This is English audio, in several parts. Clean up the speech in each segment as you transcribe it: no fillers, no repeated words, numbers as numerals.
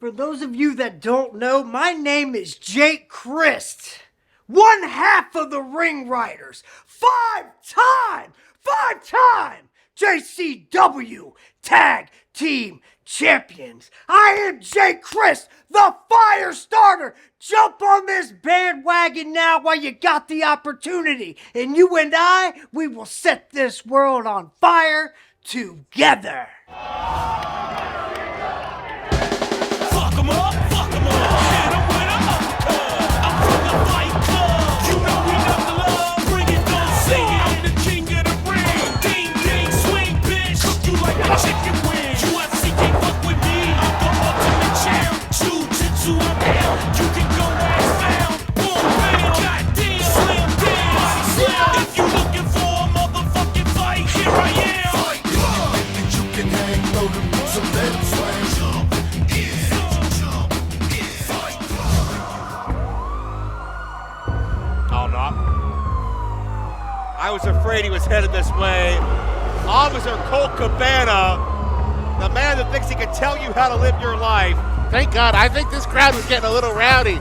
For those of you that don't know, my name is Jake Christ, one half of the Ring Riders, five-time JCW Tag Team Champions. I am Jake Christ, the fire starter. Jump on this bandwagon now while you got the opportunity. And you and I, we will set this world on fire together. Fuck 'em up, hit 'em with a uppercut. I'm from the Fight Club, you know we got the love. Bring it, don't sing it, I'm the king of the ring. Ding, ding, swing, bitch, cook you like a chicken wing. UFC can't fuck with me, I'm the ultimate champ. Jiu-jitsu, I'm down, you can go ass down. Boom, bam, goddamn, slam down. If you looking for a motherfucking fight, here I am. Fight Club, and you can hang low to me, so let it swing. I was afraid he was headed this way. Officer Colt Cabana, the man that thinks he can tell you how to live your life. Thank God. I think this crowd was getting a little rowdy.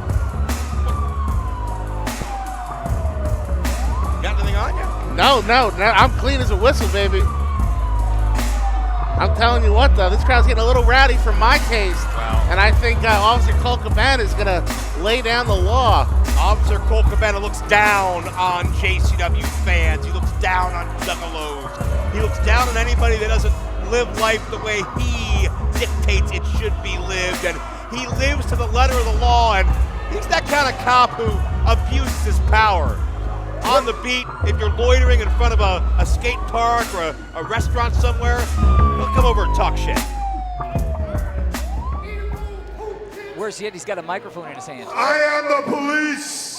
Got anything on you? No, I'm clean as a whistle, baby. I'm telling you what, though, this crowd's getting a little rowdy for my taste. Wow. And I think Officer Colt Cabana is going to lay down the law. Officer Colt Cabana looks down on JCW fans. He looks down on Juggalos. He looks down on anybody that doesn't live life the way he dictates it should be lived. And he lives to the letter of the law, and he's that kind of cop who abuses his power. On the beat, if you're loitering in front of a skate park or a restaurant somewhere, he'll come over and talk shit. Worse yet, he's got a microphone in his hand. I am the police.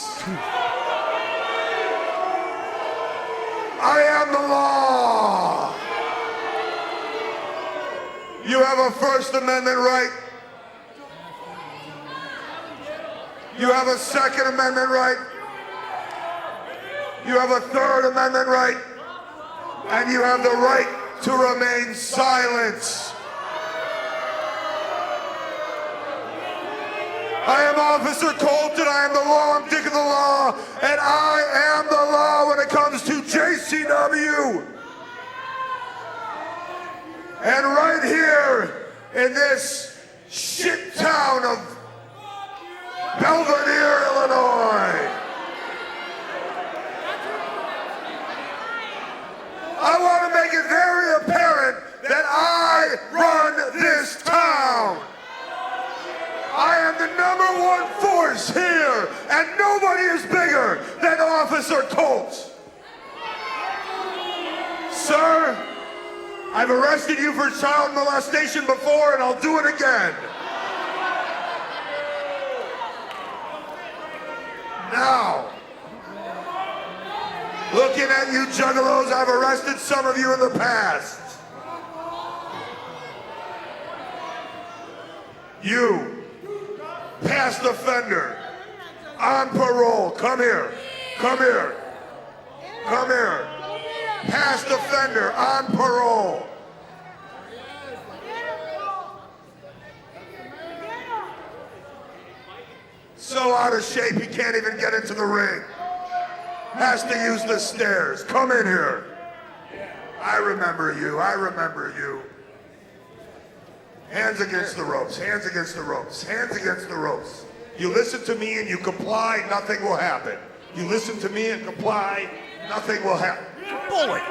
I am the law. You have a First Amendment right. You have a Second Amendment right. You have a Third Amendment right. And you have the right to remain silent. I am Officer Colt, and I am the law. I'm Dick of the law, and I am the law when it comes to JCW. And right here in this shit town of Belvedere, Illinois, I want to make it very apparent that I run this town. I am the #1 force here, and nobody is bigger than Officer Colt. Sir, I've arrested you for child molestation before, and I'll do it again. Now, looking at you juggalos, I've arrested some of you in the past. You, past offender, on parole, come here, come here, come here. Past offender, on parole. So out of shape he can't even get into the ring. Has to use the stairs. Come in here. I remember you, I remember you. Hands against the ropes, hands against the ropes, hands against the ropes. You listen to me and you comply, nothing will happen. You listen to me and comply, nothing will happen. Bullet.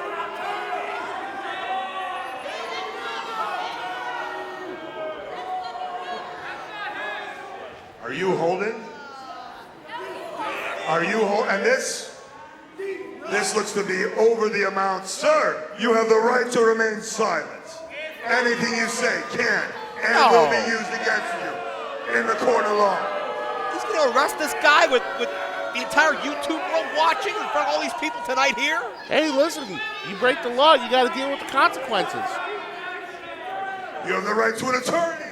Are you holding? Are you holding? And this looks to be over the amount. Sir, you have the right to remain silent. Anything you say can and will be used against you in the court of law. He's going to arrest this guy with the entire YouTube world watching in front of all these people tonight here? Hey, listen, you break the law, you got to deal with the consequences. You have the right to an attorney.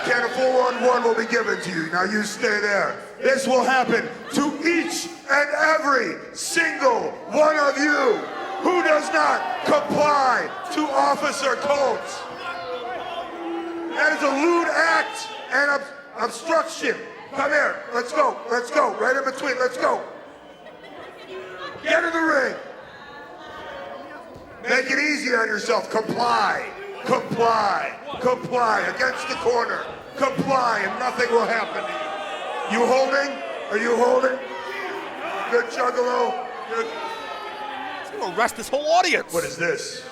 And a 411 will be given to you. Now you stay there. This will happen to each and every single one of you who does not comply to Officer Colt. That is a lewd act and obstruction. Come here. Let's go. Let's go. Right in between. Let's go. Get in the ring. Make it easy on yourself. Comply. Comply. Comply. Against the corner. Comply and nothing will happen to you. You holding? Are you holding? Good, Juggalo. Good. He's going to arrest this whole audience. What is this?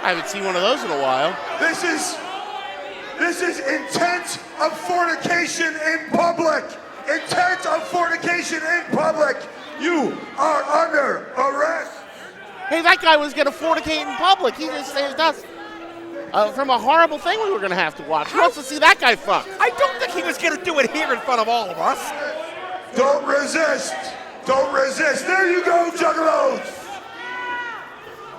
I haven't seen one of those in a while. This is intent of fornication in public. Intent of fornication in public. You are under arrest. Hey, that guy was going to fornicate in public. He just saved us from a horrible thing we were going to have to watch. Who wants to see that guy fuck? I don't think he was going to do it here in front of all of us. Don't resist. Don't resist. There you go, Juggalos.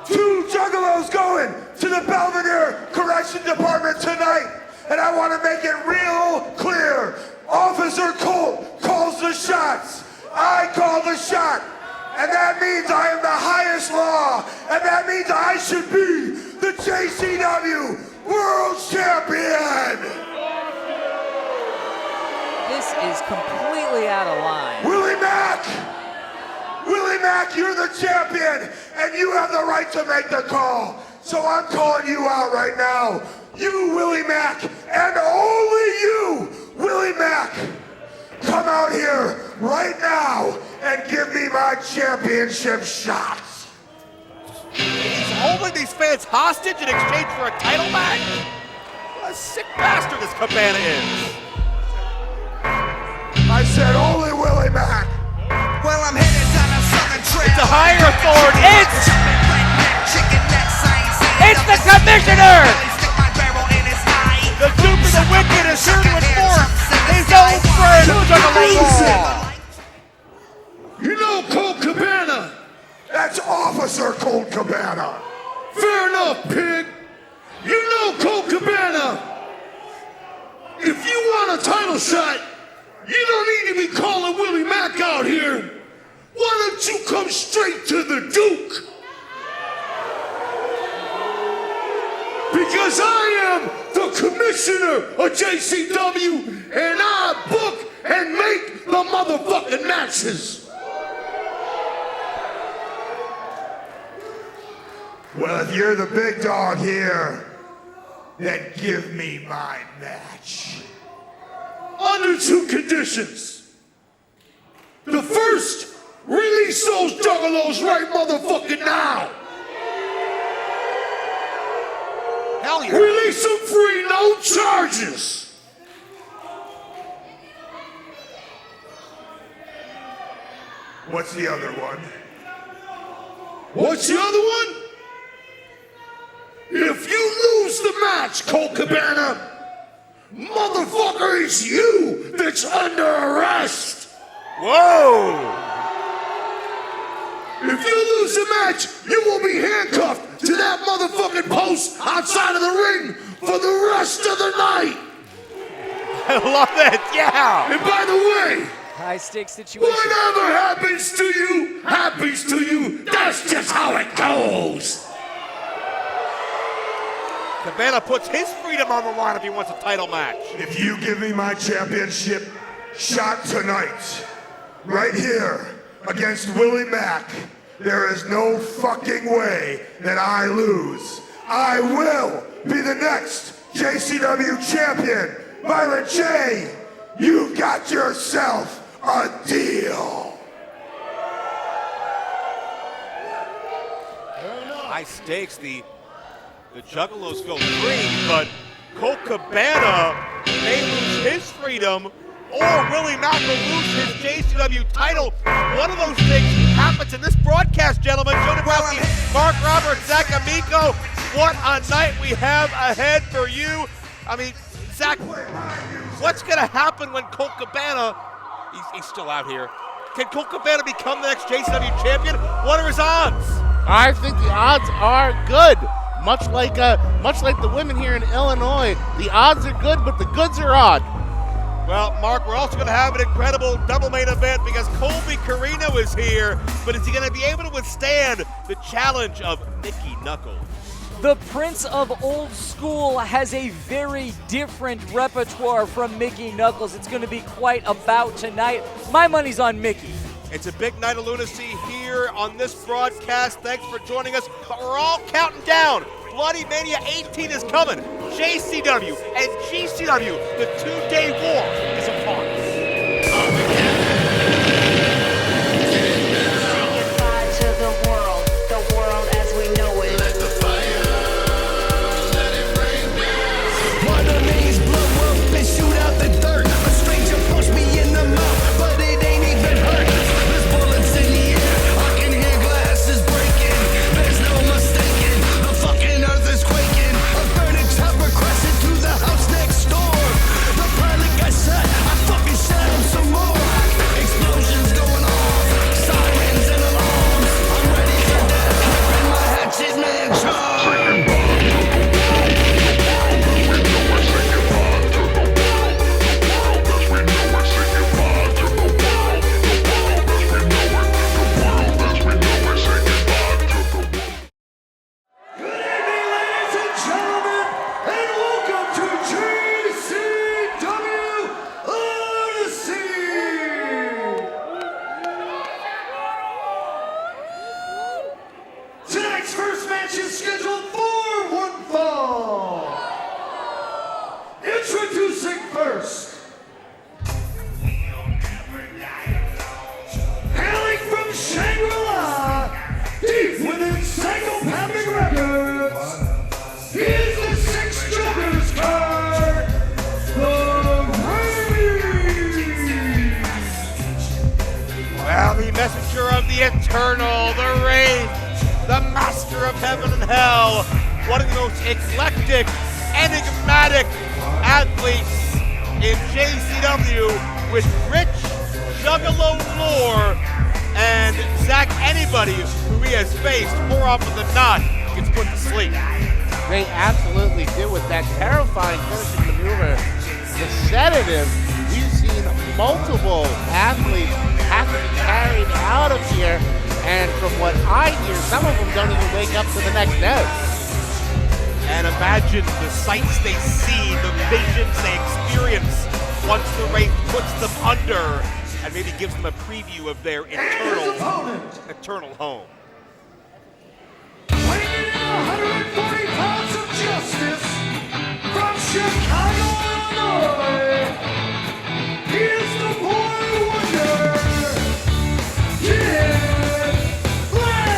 2 Juggalos going to the Belvedere Correction Department tonight. And I want to make it real clear. Officer Colt calls the shots. I call the shot. And that means I am the highest law. And that means I should be the JCW World Champion. This is completely out of line. Willie Mack. Willie Mack, you're the champion. And you have the right to make the call. So I'm calling you out right now. You, Willie Mack, and only you, Willie Mack, come out here right now and give me my championship shot. He's holding these fans hostage in exchange for a title match? What a sick bastard this Cabana is. I said only Willie Mack. Well, I'm headed down a southern trail. It's a higher authority. It's the commissioner! The Duke of the Wicked is here to enforce his own friend, Juggalo. You know Colt Cabana. That's Officer Colt Cabana. Fair enough, pig. You know Colt Cabana. If you want a title shot, you don't need to be calling Willie Mack out here. Why don't you come straight to the Duke? Because I am the commissioner of JCW, and I book and make the motherfucking matches. Well, if you're the big dog here, then give me my match. Under 2 conditions. The first, release those Juggalos right motherfucking now. Hell yeah. Release them free, no charges. What's the other one? What's the other one? If you lose the match, Colt Cabana, motherfucker, it's you that's under arrest. Whoa. If you lose the match, you will be handcuffed to that motherfucking post outside of the ring for the rest of the night. I love it, yeah. And by the way, High stakes situation. whatever happens to you, happens to you. That's just how it goes. Cabana puts his freedom on the line if he wants a title match. If you give me my championship shot tonight, right here, against Willie Mack, there is no fucking way that I lose. I will be the next JCW champion. Violent J, you got yourself a deal. High stakes, the Juggalos go free, but Colt Cabana may lose his freedom, or Willie Mack will lose his JCW title. One of those things happens in this broadcast, gentlemen. Joe Dombrowski, Mark Roberts, Zach Amico. What a night we have ahead for you. I mean, Zach, what's going to happen when Colt Cabana, he's still out here. Can Colt Cabana become the next JCW champion? What are his odds? I think the odds are good. Much like the women here in Illinois, the odds are good, but the goods are odd. Well, Mark, we're also going to have an incredible double main event because Colby Corino is here, but is he going to be able to withstand the challenge of Mickie Knuckles? The Prince of Old School has a very different repertoire from Mickie Knuckles. It's going to be quite a bout tonight. My money's on Mickie. It's a big night of lunacy here on this broadcast. Thanks for joining us, but we're all counting down. Bloody Mania 18 is coming. JCW and GCW, the two-day war is upon us. Messenger of the Eternal, the Wraith, the Master of Heaven and Hell, one of the most eclectic, enigmatic athletes in JCW with rich Juggalo lore, and Zach, anybody who he has faced more often than not gets put to sleep. They absolutely do with that terrifying finishing maneuver. The sedative, we've seen multiple athletes have to be carried out of here, and from what I hear, some of them don't even wake up to the next day. And imagine the sights they see, the visions they experience once the Wraith puts them under and maybe gives them a preview of their eternal home. Weighing in at 140 pounds of justice from Chicago, Illinois, he is the boy wonder, Kid Lat.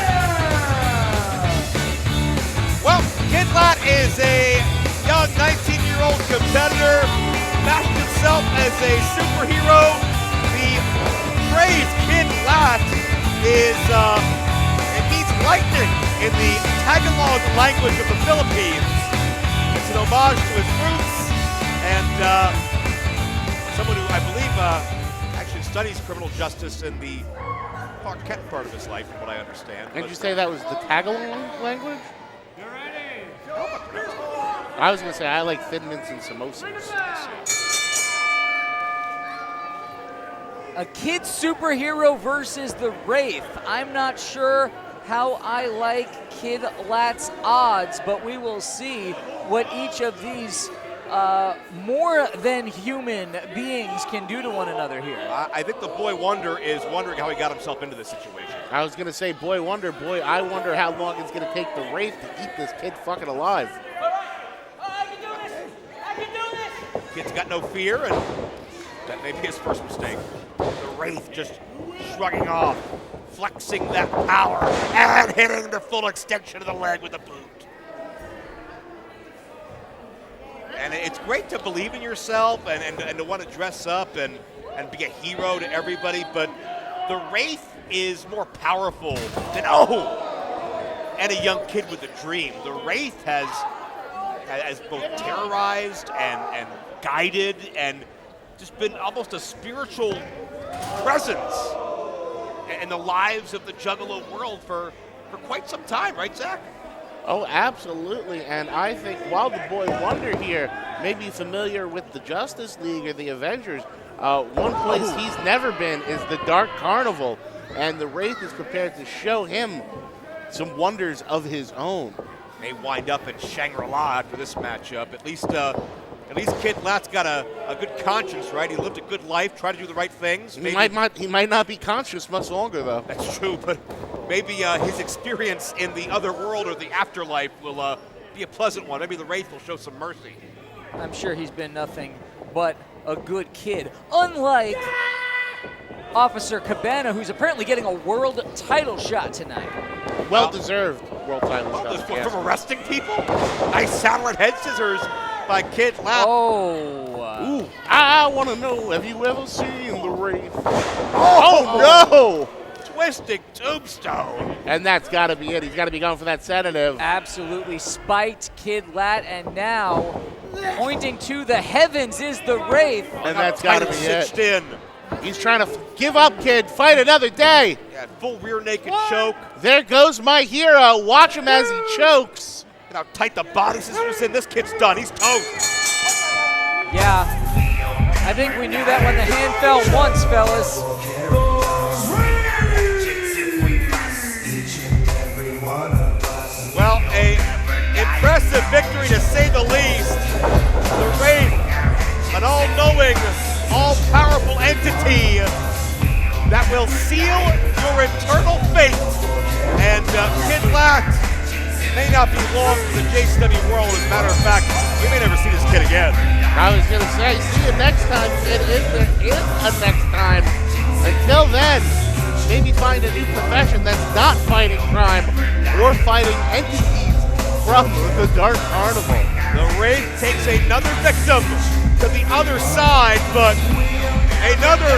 Well, Kid Lat is a young 19-year-old competitor, mashed himself as a superhero. The phrase Kid Lat is, it means lightning in the Tagalog language of the Philippines. It's an homage to his roots, and someone who I believe actually studies criminal justice in the Clark Kent part of his life, from what I understand. And you say that was the Tagalog language? I was going to say I like Thin Mints and samosas. A kid superhero versus the Wraith. I'm not sure how I like Kid Lat's odds, but we will see what each of these more than human beings can do to one another here. I think the boy wonder is wondering how he got himself into this situation. I was going to say, boy wonder, boy, I wonder how long it's going to take the Wraith to eat this kid fucking alive. I can do this! I can do this! Kid's got no fear, and that may be his first mistake. The Wraith just shrugging off, flexing that power, and hitting the full extension of the leg with the boot. And it's great to believe in yourself and to want to dress up and be a hero to everybody, but the Wraith is more powerful than, and a young kid with a dream. The Wraith has both terrorized and guided and just been almost a spiritual presence in the lives of the Juggalo world for quite some time, right, Zach? Oh, absolutely, and I think while the boy wonder here may be familiar with the Justice League or the Avengers, one place he's never been is the Dark Carnival, and the Wraith is prepared to show him some wonders of his own. may wind up in Shangri-La after this matchup. At least Kid Lat's got a good conscience, right? He lived a good life, tried to do the right things. He might not be conscious much longer, though. That's true, but maybe his experience in the other world or the afterlife will be a pleasant one. Maybe the Wraith will show some mercy. I'm sure he's been nothing but a good kid. Unlike Officer Cabana, who's apparently getting a world title shot tonight. Well-deserved world title shot. From arresting people? Nice satellite head scissors by Kid Lat. Oh. Ooh, I want to know, have you ever seen the Wraith? Oh, no! Twisting tombstone. And that's got to be it. He's got to be going for that sedative. Absolutely spiked Kid Lat, and now pointing to the heavens is the Wraith. And that's got to be cinched it. in. He's trying to give up, kid. Fight another day. Yeah, full rear naked choke. There goes my hero. Watch him as he chokes. Look how tight the body scissors in. This kid's done. He's toast. Yeah, I think we knew that when the hand fell once, fellas. Well, a impressive victory to say the least. The Wraith, an all-knowing, all-powerful entity that will seal your eternal fate. And Kid Lat may not be long for the JCW world. As a matter of fact, we may never see this kid again. I was going to say, see you next time, kid, if there is a next time. Until then, maybe find a new profession that's not fighting crime or fighting entities from the Dark Carnival. The Wraith takes another victim to the other side, but another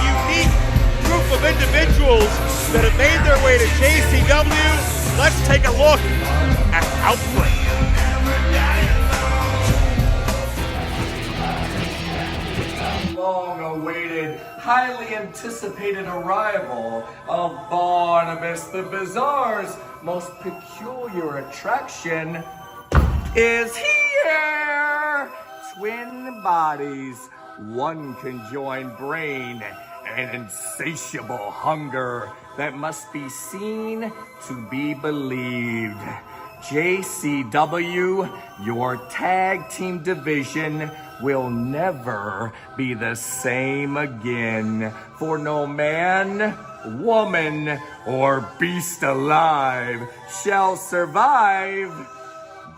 unique group of individuals that have made their way to JCW. Let's take a look at Outbreak. Long-awaited, highly anticipated arrival of Barnabas the Bizarre's most peculiar attraction is here! Twin bodies, one conjoined brain, an insatiable hunger that must be seen to be believed. JCW, your tag team division will never be the same again, for no man, woman, or beast alive shall survive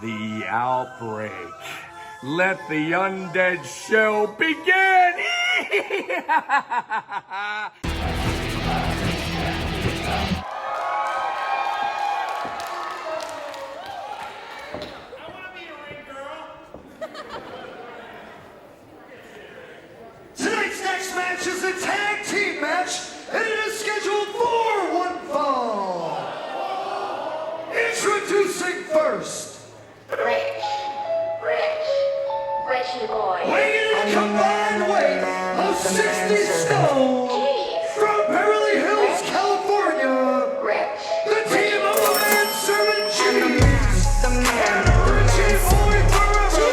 the outbreak. Let the undead show begin! Tonight's next match is a tag team match, and it is scheduled for one fall. Introducing first, Richie boy. weighing in a combined weight of 60 stone, from Beverly Hills, California, the team of the man serving cheese, and a Richie boy forever,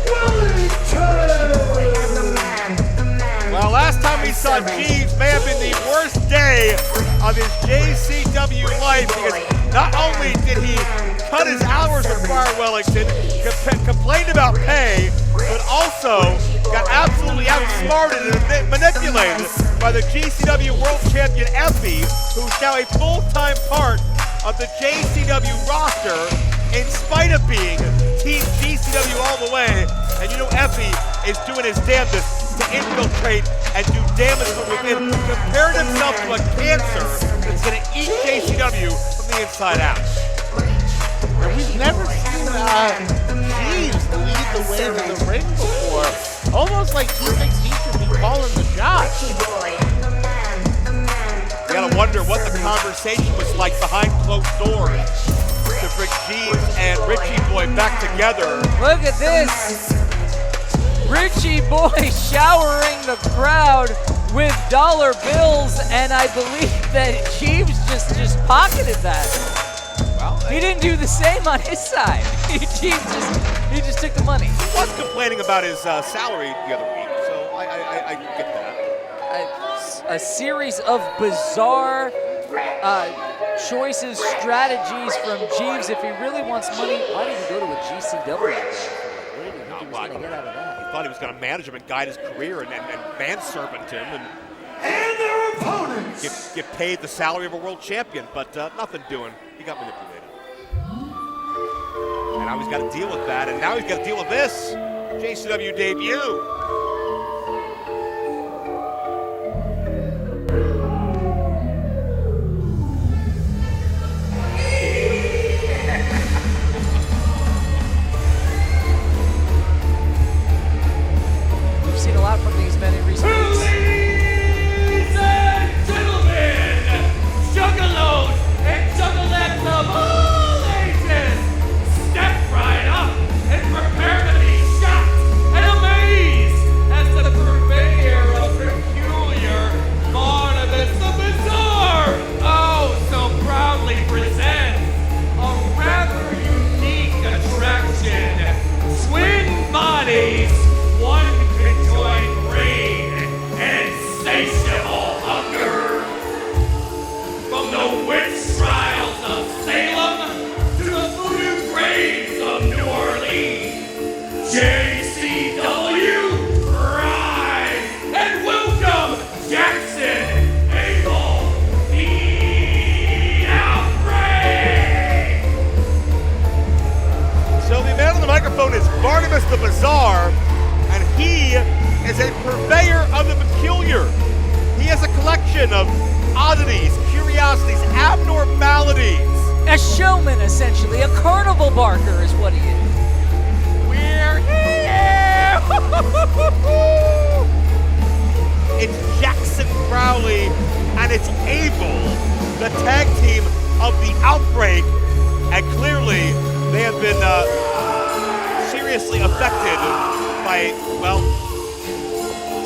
Willie. Well, last time we saw Jeeves may have been the worst day of his JCW life, because not only did he cut his hours with Friar Wellington, complained about pay, but also got absolutely outsmarted and manipulated by the GCW World Champion Effie, who's now a full-time part of the JCW roster, in spite of being Team GCW all the way. And you know Effie is doing his damnedest to infiltrate and do damage from within, compared himself to a cancer that's going to eat JCW from the inside out. And we've never seen Jeeves lead the way to the ring before. Almost like he thinks he should be calling the shots. You gotta wonder what the conversation was like behind closed doors to bring Jeeves and Richie Boy back together. Look at this. Richie Boy showering the crowd with dollar bills, and I believe that Jeeves just pocketed that. Well, He didn't do the same on his side. He just took the money. he was complaining about his salary the other week, so I get that. A series of bizarre choices, strategies from Jeeves. If he really wants money, why did he go to a GCW? What did he think he was going to get out of that? He thought he was going to manage him and guide his career and manservant him and their opponents. Get paid the salary of a world champion, but nothing doing. He got manipulated. And now he's got to deal with that, and now he's got to deal with this JCW debut. We've seen a lot from these men in recent weeks. Ladies and gentlemen, Juggalos and Juggalettes of all ages, step right up and prepare to be shocked and amazed as the purveyor of peculiar Barnabas the Bizarre so proudly presents a rather unique attraction. Twin bodies, one conjoined brain, and insatiable hunger. From the witch trials of Salem to the voodoo graves of New Orleans, JCW, rise and welcome Jackson Abel, the Outbreak. So the man on the microphone is Barnabas the Bizarre, and he is a purveyor of the peculiar. He has a collection of oddities, curiosities, abnormalities. A showman, essentially. A carnival barker is what he is. We're here! It's Jackson Crowley and it's Abel, the tag team of the Outbreak, and clearly they have been seriously affected by, well,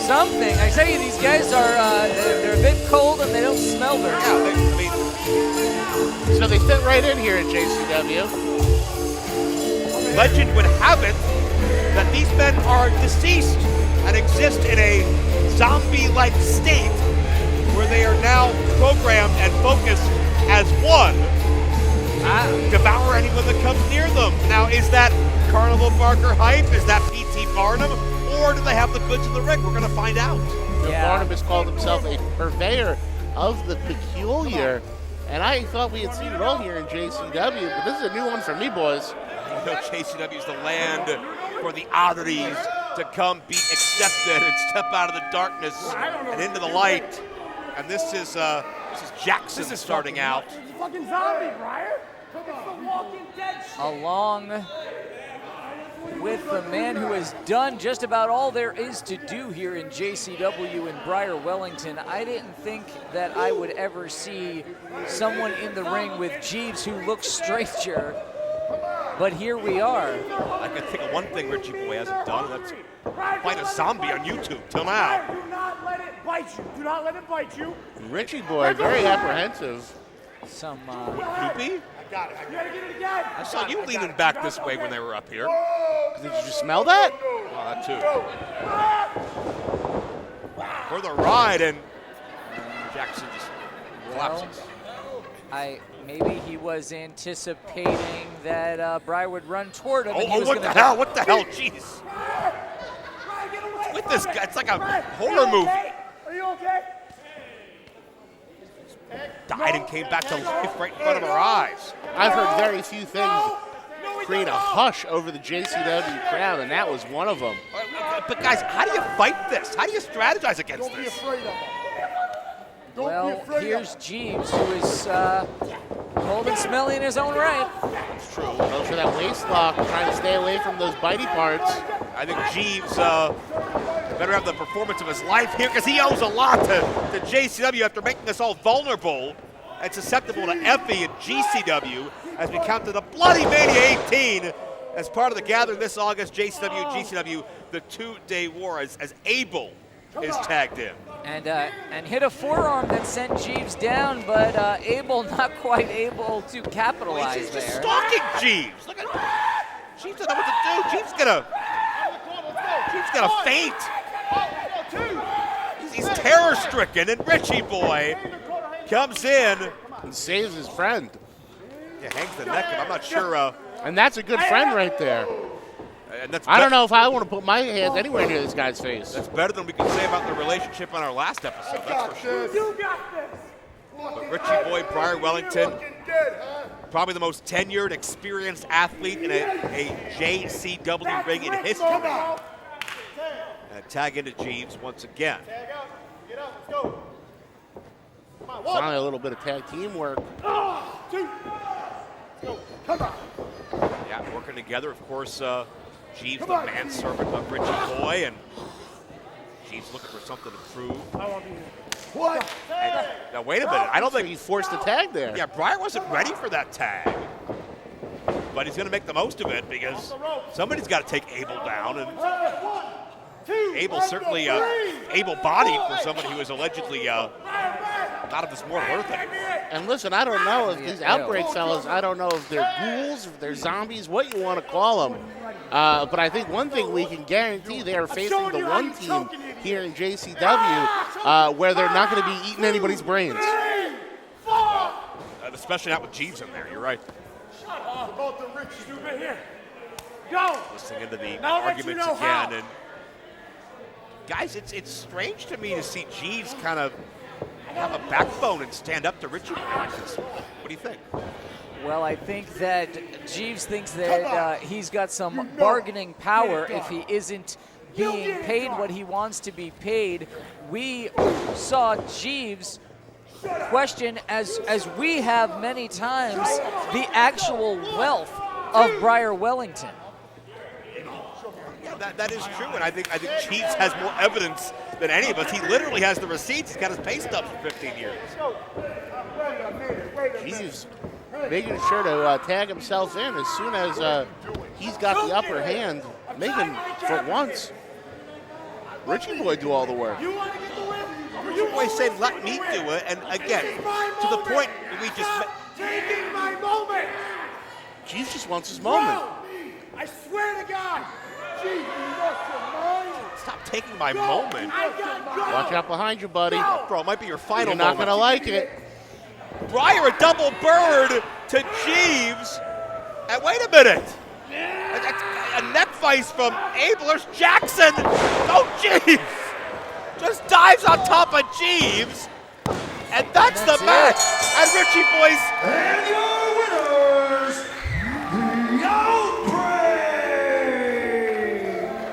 Something. I tell you, these guys are, they're a bit cold and they don't smell very good. So they fit right in here at JCW. Legend would have it that these men are deceased and exist in a zombie-like state where they are now programmed and focused as one. Devour anyone that comes near them. Now, is that Carnival Barker hype? Is that P.T. Barnum? Or do they have the goods in the ring? We're going to find out. Yeah. Barnabas called himself a purveyor of the peculiar, and I thought we had seen it all here in JCW, but this is a new one for me, boys. You know, JCW is the land for the oddities to come be accepted and step out of the darkness and into the light. And this is Jackson starting out. Fucking zombie, Briar. It's the Walking Dead shit. Along with the man who has done just about all there is to do here in JCW in Briar Wellington. I didn't think that I would ever see someone in the ring with Jeeves who looks stranger, but here we are. I can think of one thing Richie Boy hasn't done, and that's fight a zombie on YouTube till now. Do not let it bite you. Do not let it bite you. Richie boy, very apprehensive. Some Poopy? You gotta get it again. I saw you leaning back this way when they were up here. Did you just smell that? Oh, that too. For the ride, and Jackson just collapses. Maybe he was anticipating that Briar would run toward him. and he Oh, was what the gonna hell? What the hell? Jeez. With this guy, it's like a horror movie. Are you okay? Died and came back to life right in front of our eyes. I've heard very few things create a hush over the JCW crowd, and that was one of them. But guys, how do you fight this? How do you strategize against Don't be this? afraid of him. Don't be Well, afraid here's of him. Jeeves, who is cold and smelly in his own right. It's true. Go for that waist lock, trying to stay away from those bitey parts. I think Jeeves better have the performance of his life here because he owes a lot to JCW after making us all vulnerable and susceptible to Effie and GCW as we count to the Bloody Mania 18 as part of the gathering this August. JCW and GCW, the two-day war as Abel is tagged in. And hit a forearm that sent Jeeves down, but Abel not quite able to capitalize He's just there. stalking Jeeves. Look at Jeeves doesn't know what to do. Jeeves gonna faint. He's terror-stricken, and Richie Boy comes in and saves his friend. Yeah, hangs the neck, and I'm not sure. And that's a good friend right there. And that's I don't know if I want to put my hands anywhere near this guy's face. That's better than we can say about the relationship on our last episode, that's for sure. But Richie Boy, Briar Wellington, probably the most tenured, experienced athlete in a JCW ring in history. Tag into Jeeves once again. Finally, a little bit of tag team work. Yeah, working together, of course. Jeeves, the manservant of Richie Boy, and Jeeves looking for something to prove. What? And, now, wait a minute. I don't think He forced the tag there. Yeah, Briar wasn't ready for that tag. But he's going to make the most of it because somebody's got to take Abel down. And Abel's certainly able-bodied for somebody who is allegedly not of this mortal earth anymore. And listen, I don't know if these Outbreak fellas, I don't know if they're ghouls, if they're zombies, what you want to call them. But I think one thing we can guarantee, they are facing the one team here in JCW where they're not going to be eating anybody's brains. Especially not with Jeeves in there, you're right. Listening into the arguments again. And guys, it's strange to me to see Jeeves kind of have a backbone and stand up to Richie. What do you think? Well, I think that Jeeves thinks that he's got some bargaining power if he isn't being paid what he wants to be paid. We saw Jeeves question, as we have many times, the actual wealth of Briar Wellington. Yeah, that is true, and I think Jeeves has more evidence than any of us. He literally has the receipts. He's got his pay stubs for 15 years. Jeeves making sure to tag himself in as soon as he's got the upper hand, making, for once, Richie Boy do all the work. Richie Boy said, let me do it, and again, to the point we just Taking my moment. Jeeves just wants his moment. I swear to God. Gee, you lost your mind. Stop taking my moment. Watch out behind you, buddy. Bro, it might be your final You're not moment. going to like it. Briar, a double bird to Jeeves. And wait a minute. A neck vice from Abler's Jackson. Oh, Jeeves. Just dives on top of Jeeves. And that's the match. And Richie Boy's. And your winners, the Outbreak.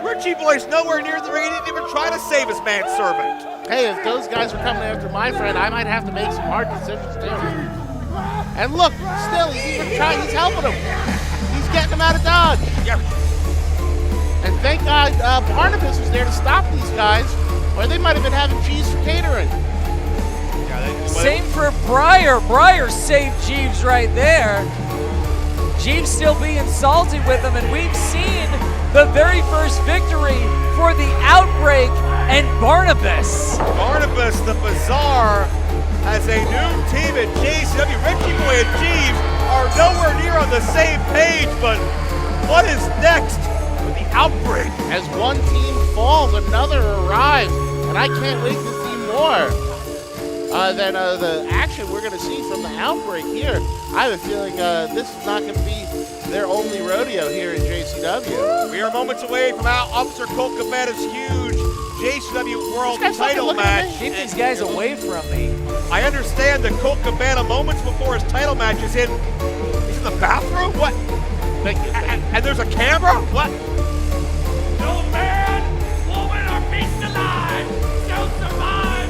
Richie Boy's nowhere near the ring. He didn't even try to save his manservant. Hey, if those guys are coming after my friend, I might have to make some hard decisions too. And look, still, he's even trying. He's helping him. He's getting him out of dodge. Yeah. And thank God Barnabas was there to stop these guys, or they might have been having cheese for catering. Same for Briar. Briar saved Jeeves right there. Jeeves still being salty with him, and we've seen the very first victory for the Outbreak and Barnabas. Barnabas, the Bazaar, has a new team at JCW. Richie Boy and Jeeves are nowhere near on the same page, but what is next with the Outbreak? As one team falls, another arrives, and I can't wait to see more than the action we're going to see from the Outbreak here. I have a feeling this is not going to be their only rodeo here in JCW. We are moments away from Officer Colt Cabana's huge JCW World title match. Keep these guys away from me. I understand that Colt Cabana, moments before his title match, is in the bathroom? What? Thank you. And there's a camera? What? No man, woman, or beast alive shall survive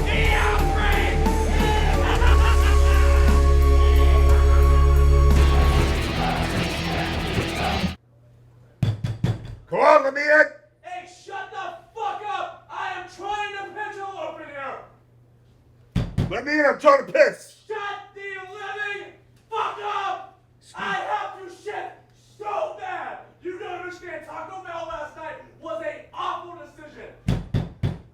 the outbreak! Come on, let me in. Hey, shut the fuck up! I am trying to pigeon open here! Let me in, I'm trying to piss. Shut the living fuck up! I have to shit so bad! You don't understand, Taco Bell last night was an awful decision!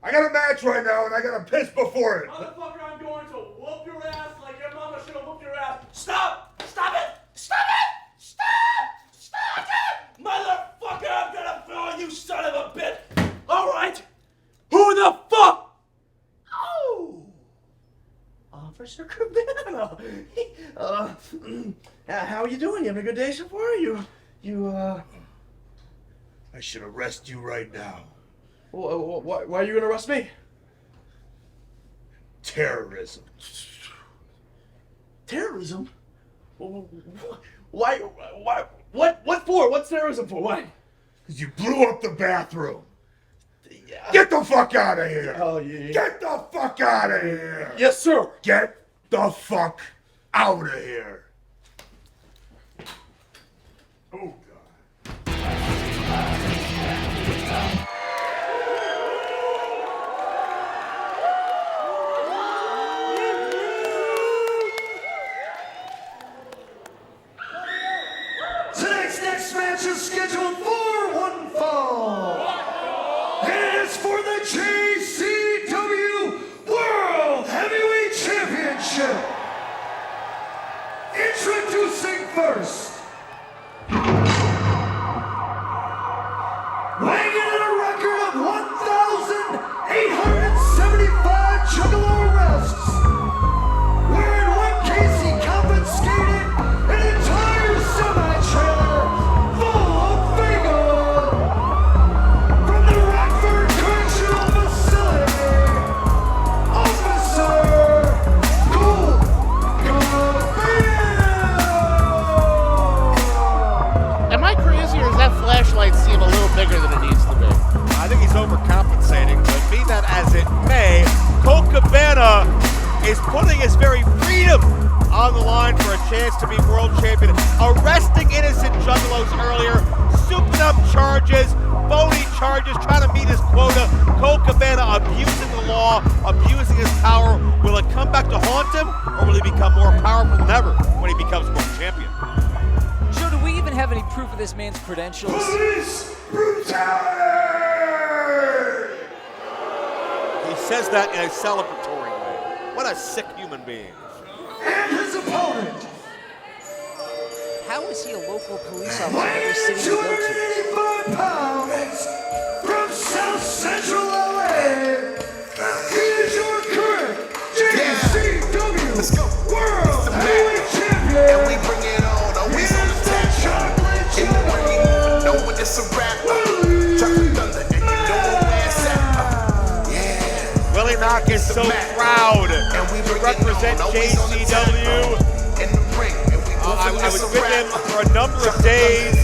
I got a match right now and I got to piss before it. Motherfucker, I'm going to whoop your ass like your mama should have whooped your ass! Stop! Stop it! Stop it! Stop! Stop it! Motherfucker, I'm gonna throw you, son of a bitch! Alright! Who the fuck? Oh! Officer Cabana! Cabana. How are you doing? You having a good day so far? I should arrest you right now. Why are you gonna arrest me? Terrorism. Terrorism? Why? What for? What's terrorism for? Why? Because you blew up the bathroom. Get the fuck out of here. Oh, yeah. Get the fuck out of here. Yes, sir. Get the fuck out of here. Oh, God. Tonight's next match is scheduled for one fall. And it is for the JCW World Heavyweight Championship. Introducing first, weighing in a record of 1,875 Juggalo arrests, wearing one case he confiscated an entire semi-trailer full of Fago from the Rockford Correctional Facility, Officer Colt. Am I crazy or does that flashlight seem a little bigger than it needs to be? I think he's overcompensating, but be that as it may, Colt Cabana is putting his very freedom on the line for a chance to be world champion, arresting innocent juggalos earlier, souping up charges, phony charges, trying to meet his quota. Colt Cabana abusing the law, abusing his power. Will it come back to haunt him, or will he become more powerful than ever when he becomes world champion? Joe, do we even have any proof of this man's credentials? Police brutality! He says that in a celebratory way. What a sick human being. And his opponent, How is he a local police officer in every city we go to? 285 pounds, from South Central LA, he is your current JCW World Heavyweight Champion. And we bring it on, always on the tap. In the way we moving, know when it's a rap. Drop the thunder, and you know where it's at. Yeah. Willie Mack is so proud to represent JCW. In the ring, and we I was with him for a number of days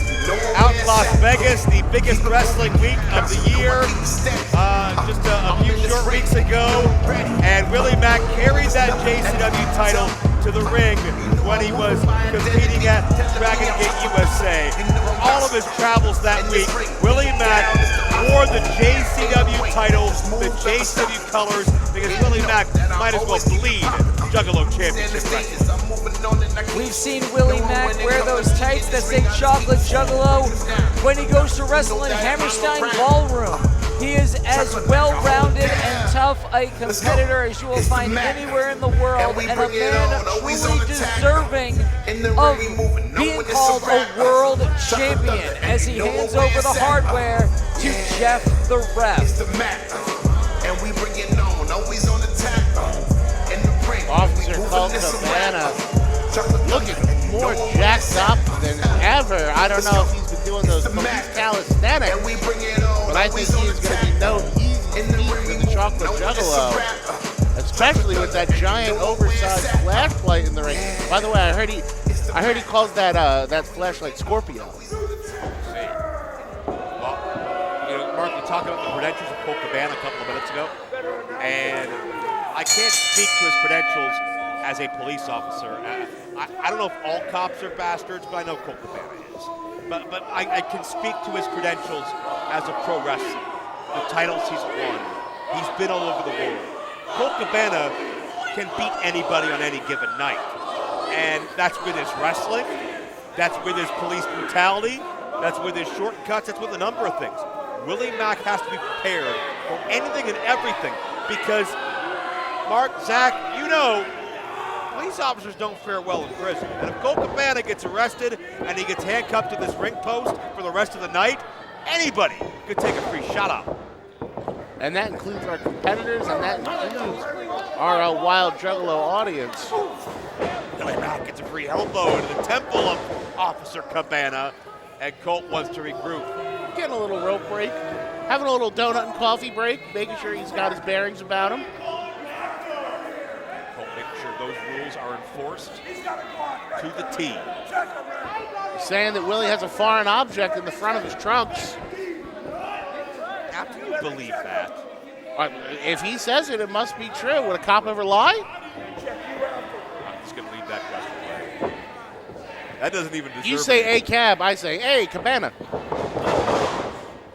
out in Las Vegas, the biggest wrestling week of the year, just a few short weeks ago. And Willie Mack carried that JCW title to the ring when he was competing at Dragon Gate USA. For all of his travels that week, Willie Mack wore the JCW title, the JCW colors, because Willie Mack might as well bleed Juggalo Championship wrestling. We've seen Willie Mack wear those tights that say Chocolate Juggalo when he goes to wrestle in Hammerstein Ballroom. He is as well-rounded and tough a competitor as you will find anywhere in the world, and a man truly deserving of being called a world champion as he hands over the hardware to Jeff the Ref. And we bring it on, always on the tap. In the ring, Officer Colt Cabana looking more jacked up than ever. I don't know if he's been doing those police calisthenics, and we bring it on, but I think he is going to be no easy feat for the Chocolate Juggalo, especially with that giant oversized flashlight in the ring. By the way, I heard he calls that flashlight Scorpio. Well, Mark, we talked about the credentials of Colt Cabana a couple of minutes ago, and I can't speak to his credentials as a police officer. I don't know if all cops are bastards, but I know Colt Cabana is. But I can speak to his credentials as a pro wrestler, the titles he's won. He's been all over the world. Colt Cabana can beat anybody on any given night. And that's with his wrestling, that's with his police brutality, that's with his shortcuts, that's with a number of things. Willie Mack has to be prepared for anything and everything because, Mark, Zach, you know, police officers don't fare well in prison. And if Colt Cabana gets arrested and he gets handcuffed to this ring post for the rest of the night, anybody could take a free shot out. And that includes our competitors, and that includes our Wild Juggalo audience. Willie Mack gets a free elbow into the temple of Officer Cabana, and Colt wants to regroup. Getting a little rope break, having a little donut and coffee break, making sure he's got his bearings about him. Colt making sure those rules are enforced to the T. He's saying that Willie has a foreign object in the front of his trunks. How do you believe that? If he says it, it must be true. Would a cop ever lie? I'm just going to leave that question away. That doesn't even deserve You say it. a cab, I say, hey, Cabana.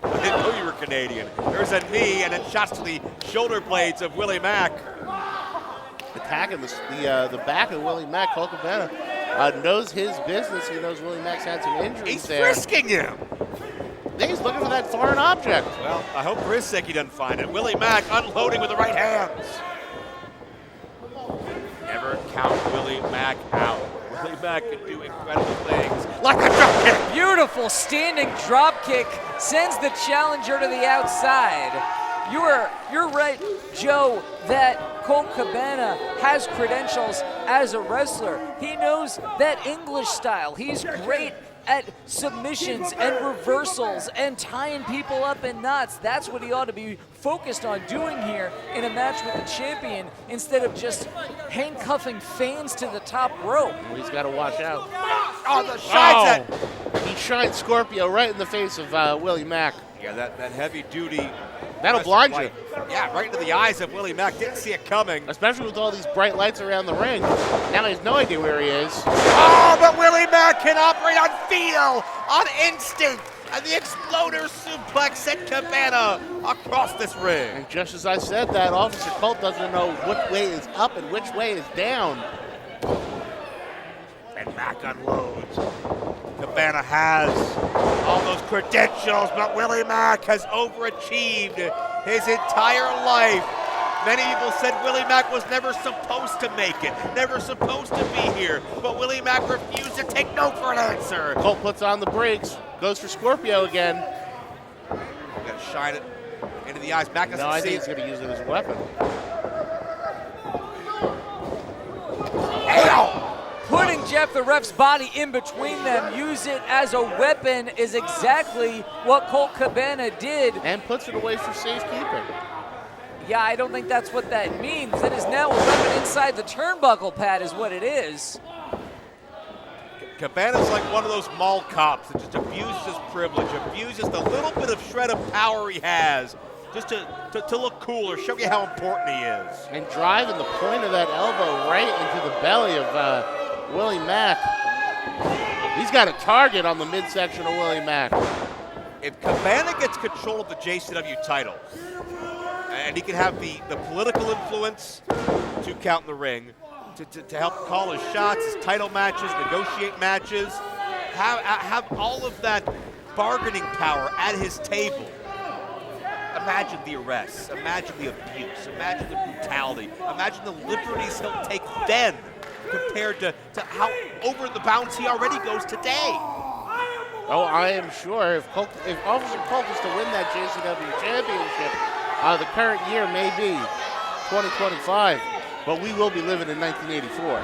I didn't know you were Canadian. There's a knee and then shots to the shoulder blades of Willie Mack. Attacking the back of Willie Mack. Colt Cabana knows his business. He knows Willie Mack's had some injuries He's there. frisking him. He's looking for that foreign object. Well, I hope for his sake he doesn't find it. Willie Mack unloading with the right hands. Never count Willie Mack out. Willie Mack can do incredible things, like a drop kick. Beautiful standing drop kick sends the challenger to the outside. You're right, Joe, that Colt Cabana has credentials as a wrestler. He knows that English style. He's great at submissions and reversals and tying people up in knots. That's what he ought to be focused on doing here in a match with the champion instead of just handcuffing fans to the top rope. Well, he's got to watch out. Oh, the shots He shined Scorpio right in the face of Willie Mack. Yeah, that heavy duty. That'll blind you. Yeah, right into the eyes of Willie Mack. Didn't see it coming. Especially with all these bright lights around the ring. Now he has no idea where he is. Oh, but Willie Mack can operate on feel, on instinct. And the exploder suplex sent Cabana across this ring. And just as I said that, Officer Colt doesn't know which way is up and which way is down. And Mack unloads. Cabana has all those credentials, but Willie Mack has overachieved his entire life. Many people said Willie Mack was never supposed to make it, never supposed to be here, but Willie Mack refused to take no for an answer. Colt puts on the brakes, goes for Scorpio again. Got to shine it into the eyes. Mack doesn't No, I see think he's it. going to use it as a weapon. Putting Jeff the ref's body in between them, use it as a weapon is exactly what Colt Cabana did. And puts it away for safekeeping. Yeah, I don't think that's what that means. It is now a weapon inside the turnbuckle pad is what it is. Cabana's like one of those mall cops that just abuses his privilege, abuses the little bit of shred of power he has just to look cool or show you how important he is. And driving the point of that elbow right into the belly of Willie Mack. He's got a target on the midsection of Willie Mack. If Cabana gets control of the JCW title, and he can have the political influence to count in the ring, to help call his shots, his title matches, negotiate matches, have all of that bargaining power at his table. Imagine the arrests, imagine the abuse, imagine the brutality, imagine the liberties he'll take then compared to how over the bounds he already goes today. Oh, I am sure if Officer Colt is to win that JCW championship, the current year may be 2025, but we will be living in 1984.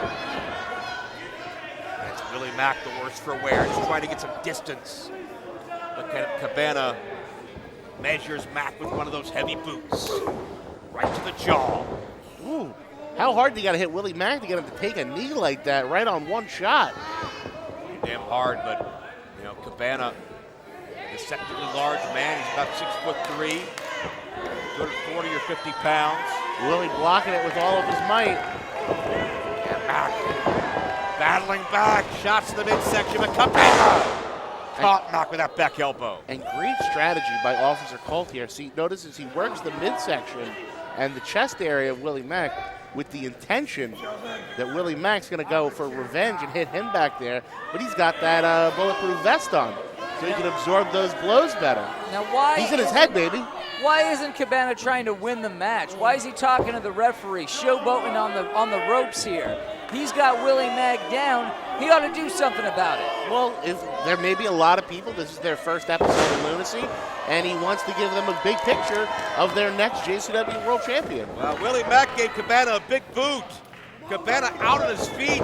That's Willie Mack, the worse for wear. He's trying to get some distance. But Cabana measures Mack with one of those heavy boots. Right to the jaw. Ooh, how hard do you got to hit Willie Mack to get him to take a knee like that right on one shot? Damn hard, but you know, Cabana, deceptively large man. He's about 6'3", 240 or 50 pounds. Willie blocking it with all of his might. And Mack battling back, shots to the midsection, but Cabana caught Mack with that back elbow. And great strategy by Officer Colt here. See, notice as he works the midsection and the chest area of Willie Mack with the intention that Willie Mack's going to go for revenge and hit him back there, but he's got that bulletproof vest on, so he can absorb those blows better. Now why? He's in his head, baby. Why isn't Cabana trying to win the match? Why is he talking to the referee, showboating on the ropes here? He's got Willie Mack down. He ought to do something about it. Well, if there may be a lot of people, this is their first episode of Lunacy, and he wants to give them a big picture of their next JCW World Champion. Well, Willie Mack gave Cabana a big boot. Cabana out on his feet,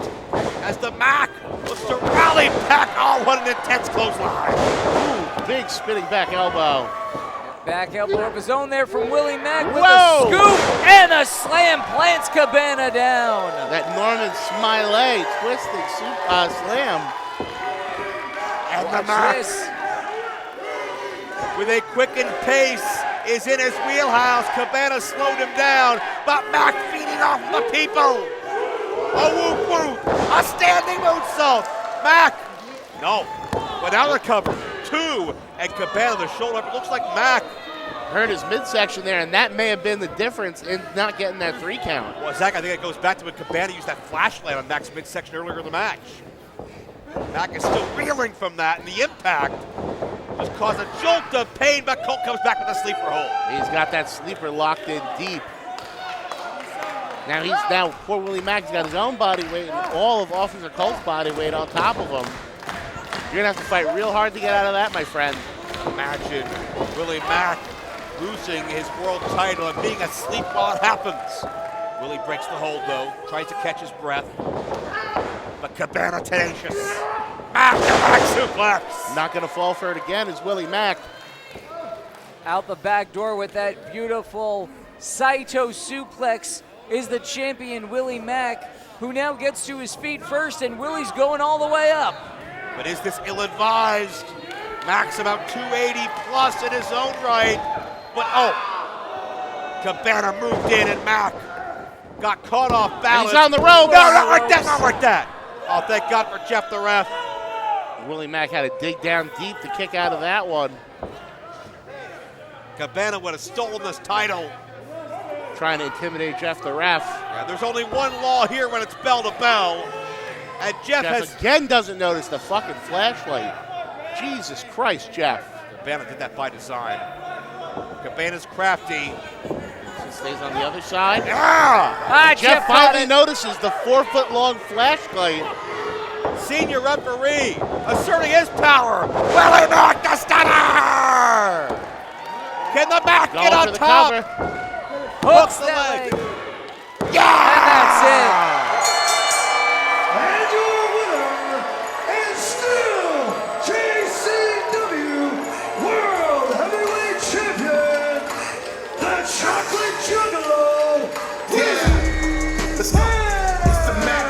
as the Mack looks to rally back. Oh, what an intense clothesline. Ooh, big spinning back elbow. Back elbow of his own there from Willie Mack with Whoa! a scoop and a slam plants Cabana down. That Norman Smiley twisting slam. And the Watch Mack, this. with a quickened pace, is in his wheelhouse. Cabana slowed him down, but Mack feeding off the people. A whoop whoop, a standing moonsault. Mack, no, without a cover. 2, and Cabana the shoulder. It looks like Mack Hurt his midsection there, and that may have been the difference in not getting that 3 count. Well, Zach, I think it goes back to when Cabana used that flashlight on Mack's midsection earlier in the match. Mack is still reeling from that, and the impact just caused a jolt of pain, but Colt comes back with a sleeper hold. He's got that sleeper locked in deep. Now poor Willie Mack's got his own body weight and all of Officer Colt's body weight on top of him. You're gonna have to fight real hard to get out of that, my friend. Imagine Willie Mack losing his world title and being asleep while it happens. Willie breaks the hold though, tries to catch his breath. But Cabana tenacious. Mack, the back suplex. Not gonna fall for it again is Willie Mack. Out the back door with that beautiful Saito suplex is the champion Willie Mack, who now gets to his feet first, and Willie's going all the way up. But is this ill-advised? Mack's about 280 plus in his own right. But Cabana moved in and Mack got caught off balance. He's on the rope. No, not like that, not like that. Oh, thank God for Jeff the ref. Willie Mack had to dig down deep to kick out of that one. Cabana would have stolen this title. Trying to intimidate Jeff the ref. Yeah, there's only one law here when it's bell to bell. And Jeff has... again doesn't notice the fucking flashlight. Jesus Christ, Jeff. Cabana did that by design. Cabana's crafty. Stays on the other side. Yeah! Jeff finally notices the 4-foot-long flashlight. Senior referee asserting his power. Willie Mack the stunner! Can the Mack get on top? Cover. Hooks the leg. Yeah! And that's it. And your winner is still JCW World Heavyweight Champion, the Chocolate Juggalo. Let's go. It's the Mack.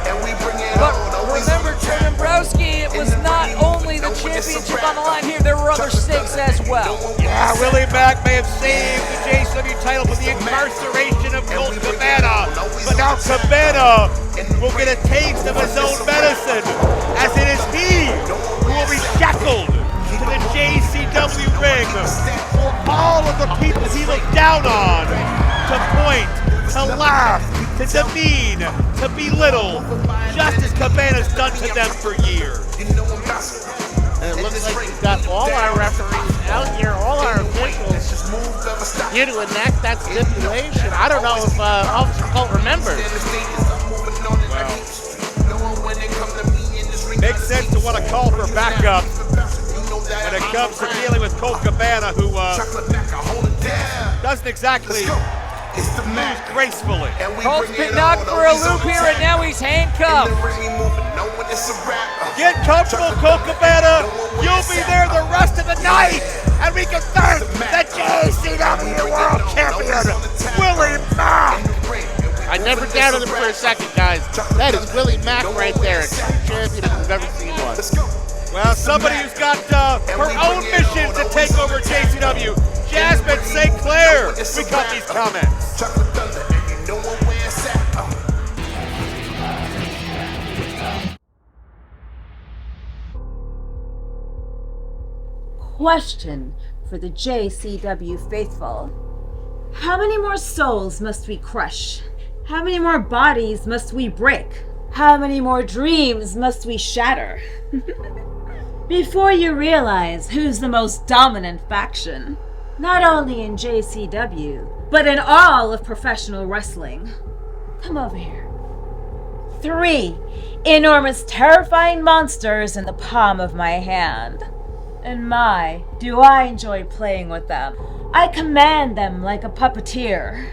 And we bring it But on. remember, Dombrowski, it was not only the championship on the line here, there were other stakes as well. Yeah, Willie Mack may have saved the JCW title from the incarceration of Colt Cabana, but now Cabana will get a taste of his own medicine, as it is he who will be shackled to the JCW ring for all of the people he looked down on, to point, to laugh, to demean, to belittle, just as Cabana's done to them for years. And it looks like we've got all our referees out here, all our officials here to enact that stipulation. I don't know if Officer Colt remembers. Makes sense to want to call for backup when it comes to dealing with Colt Cabana, who doesn't exactly move gracefully. Colt's been knocked for a loop here, and now he's handcuffed. Get comfortable, Colt Cabana. You'll be there the rest of the night, and we can thank the JCW World Champion, Willie Mack. I never doubted him for a second, guys. That is Willie Mack right there, a true champion if we've ever seen one. Well, somebody who's got her own mission to take over JCW, Jasmine Sinclair. We got these comments. Question for the JCW faithful. How many more souls must we crush? How many more bodies must we break? How many more dreams must we shatter? Before you realize who's the most dominant faction, not only in JCW, but in all of professional wrestling. Come over here. 3 enormous, terrifying monsters in the palm of my hand. And my, do I enjoy playing with them. I command them like a puppeteer.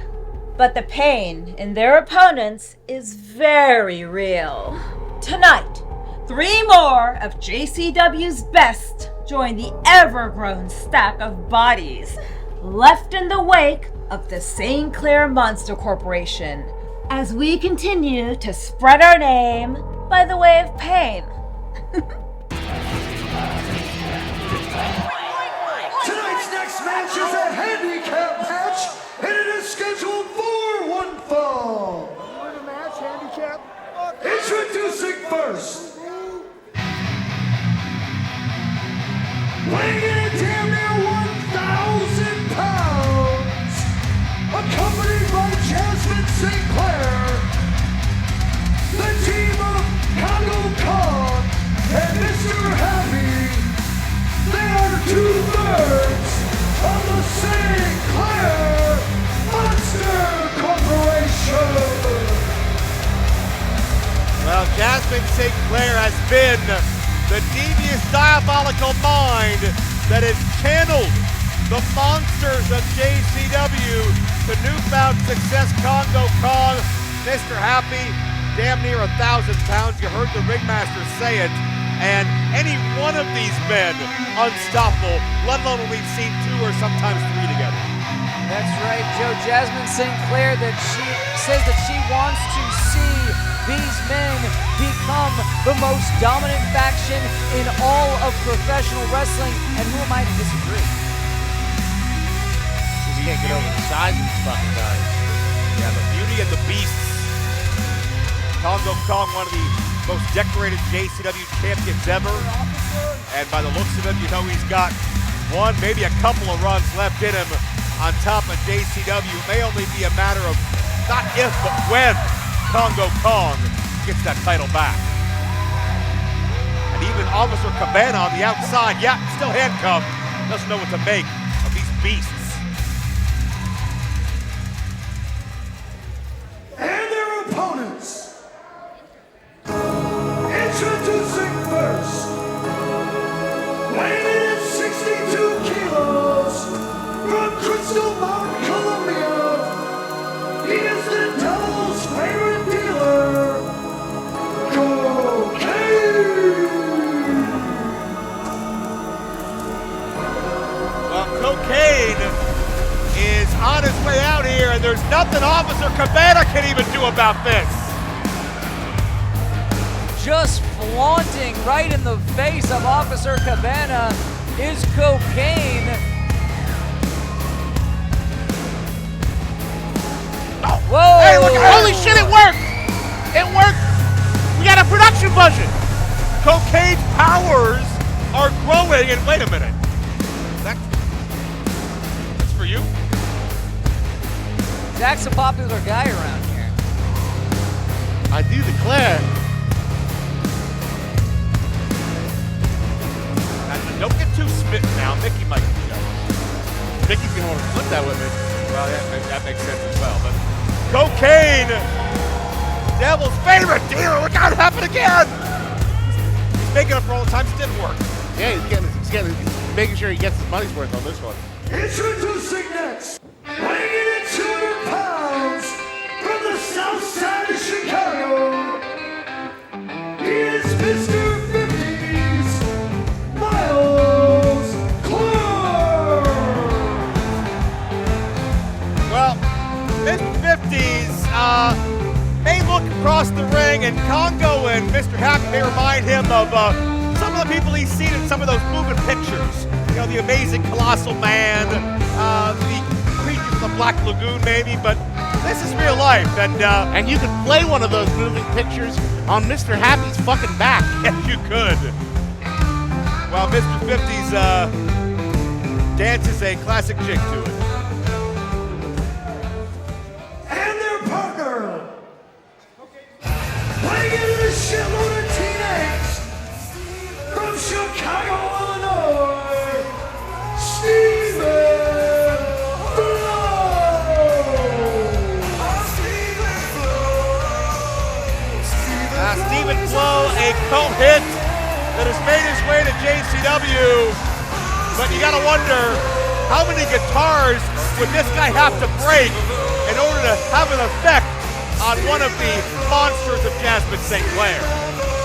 But the pain in their opponents is very real. Tonight, 3 more of JCW's best join the ever-grown stack of bodies left in the wake of the Sinclair Monster Corporation as we continue to spread our name by the way of pain. Tonight's next match is a handicap match, and it is scheduled for 1 fall. Match handicap. Introducing first, weighing in at damn near 1,000 pounds, accompanied by Jasmine Sinclair, the team of Congo Kong and Mr. Happy. They are 2/3 of the Sinclair Monster Corporation. Well, Jasmine Sinclair has been the devious, diabolical mind that has channeled the monsters of JCW to newfound success. Congo Kong, Mr. Happy, damn near 1,000 pounds. You heard the ringmaster say it. And any one of these men unstoppable, let alone when we've seen 2 or sometimes 3 together. That's right, Joe. Jasmine Sinclair she says that she wants to see these men become the most dominant faction in all of professional wrestling, and who am I to disagree? You can't get over the size of these fucking guys. Yeah, the beauty and the beasts. Congo Kong, one of the most decorated JCW champions ever, and by the looks of him, you know he's got 1, maybe a couple of runs left in him on top of JCW. It may only be a matter of not if, but when Congo Kong gets that title back. And even Officer Cabana on the outside, yeah, still handcuffed, doesn't know what to make of these beasts. And their opponents. Introducing first, weighing in at 62 kilos, from Crystal Mountain, Colombia, he is the devil's favorite dealer, Cocaine. Well, Cocaine is on his way out here, and there's nothing Officer Cabana can even do about this. Just flaunting right in the face of Officer Cabana is Cocaine. Whoa! Hey, look, holy shit, it worked! It worked! We got a production budget! Cocaine's powers are growing, and wait a minute. That's for you? Zach's a popular guy around here. I do declare. And don't get too smitten now. Mickie might be jealous. Mickey's gonna want to flip that with me. Well, that makes sense as well. But Cocaine, devil's favorite dealer. Look how it happened again. He's making up for all the times it didn't work. Yeah, he's making sure he gets his money's worth on this one. Introducing next, weighing in at 200 pounds, from the south side of Chicago, he is Mr. 50s, Miles Clark. Well, mid-50s may look across the ring, and Congo and Mr. Happy may remind him of some of the people he's seen in some of those moving pictures. You know, the Amazing Colossal Man, the creature from the Black Lagoon, maybe, but this is real life, and you could play one of those moving pictures on Mr. Happy's fucking back. Yes, you could. Well, Mr. 50's dances a classic jig to it. And their partner, weighing in at a shitload of teenage, from Chicago, Illinois, Steven Steven Flow, a cult hit that has made his way to JCW, but you gotta wonder, how many guitars would this guy have to break in in order to have an effect on one of the monsters of Jasmine Sinclair.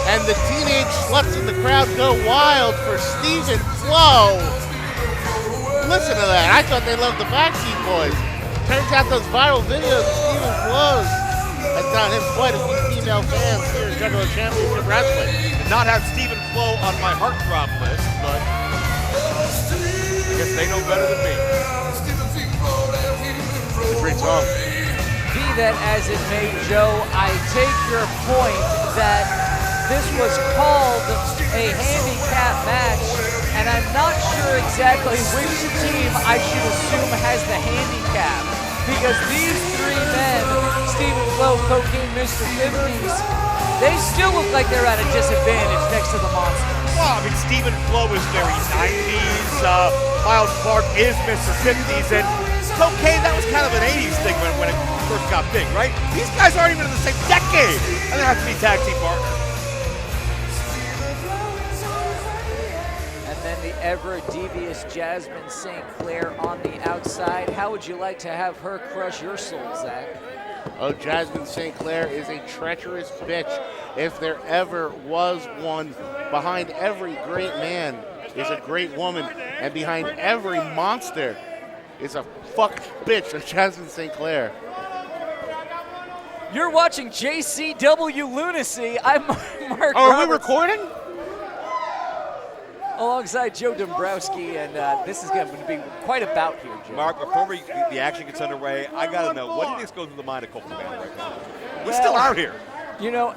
And the teenage sluts in the crowd go wild for Stephen Flo. Listen to that. I thought they loved the Backseat Boys. Turns out those viral videos of Stephen Flo's has gotten him quite a few female fans here in Juggalo Championship Wrestling. Did not have Stephen Flo on my heartthrob list, but I guess they know better than me. It's a great song. Be that as it may, Joe, I take your point that this was called a handicap match, and I'm not sure exactly which team I should assume has the handicap, because these three men, Stephen Flo, Cocaine Mr. 50s, they still look like they're at a disadvantage next to the Monsters. Well, I mean, Stephen Flo is very 90s, Miles Clark is Mr. 50s, and Cocaine, that was kind of an 80s thing when it first got big, right? These guys aren't even in the same decade, and they have to be tag team partners. And then the ever-devious Jasmine Sinclair on the outside. How would you like to have her crush your soul, Zach? Oh, Jasmine Sinclair is a treacherous bitch, if there ever was one. Behind every great man is a great woman, and behind every monster is a fucking bitch of Jasmine Sinclair. You're watching JCW Lunacy. I'm Mark Oh, are Roberts, we recording? alongside Joe Dombrowski, and this is going to be quite a bout here, Joe. Mark, before the action gets underway, I got to know, what do you think's going through the mind of Colt Cabana right now? He's still out here. You know,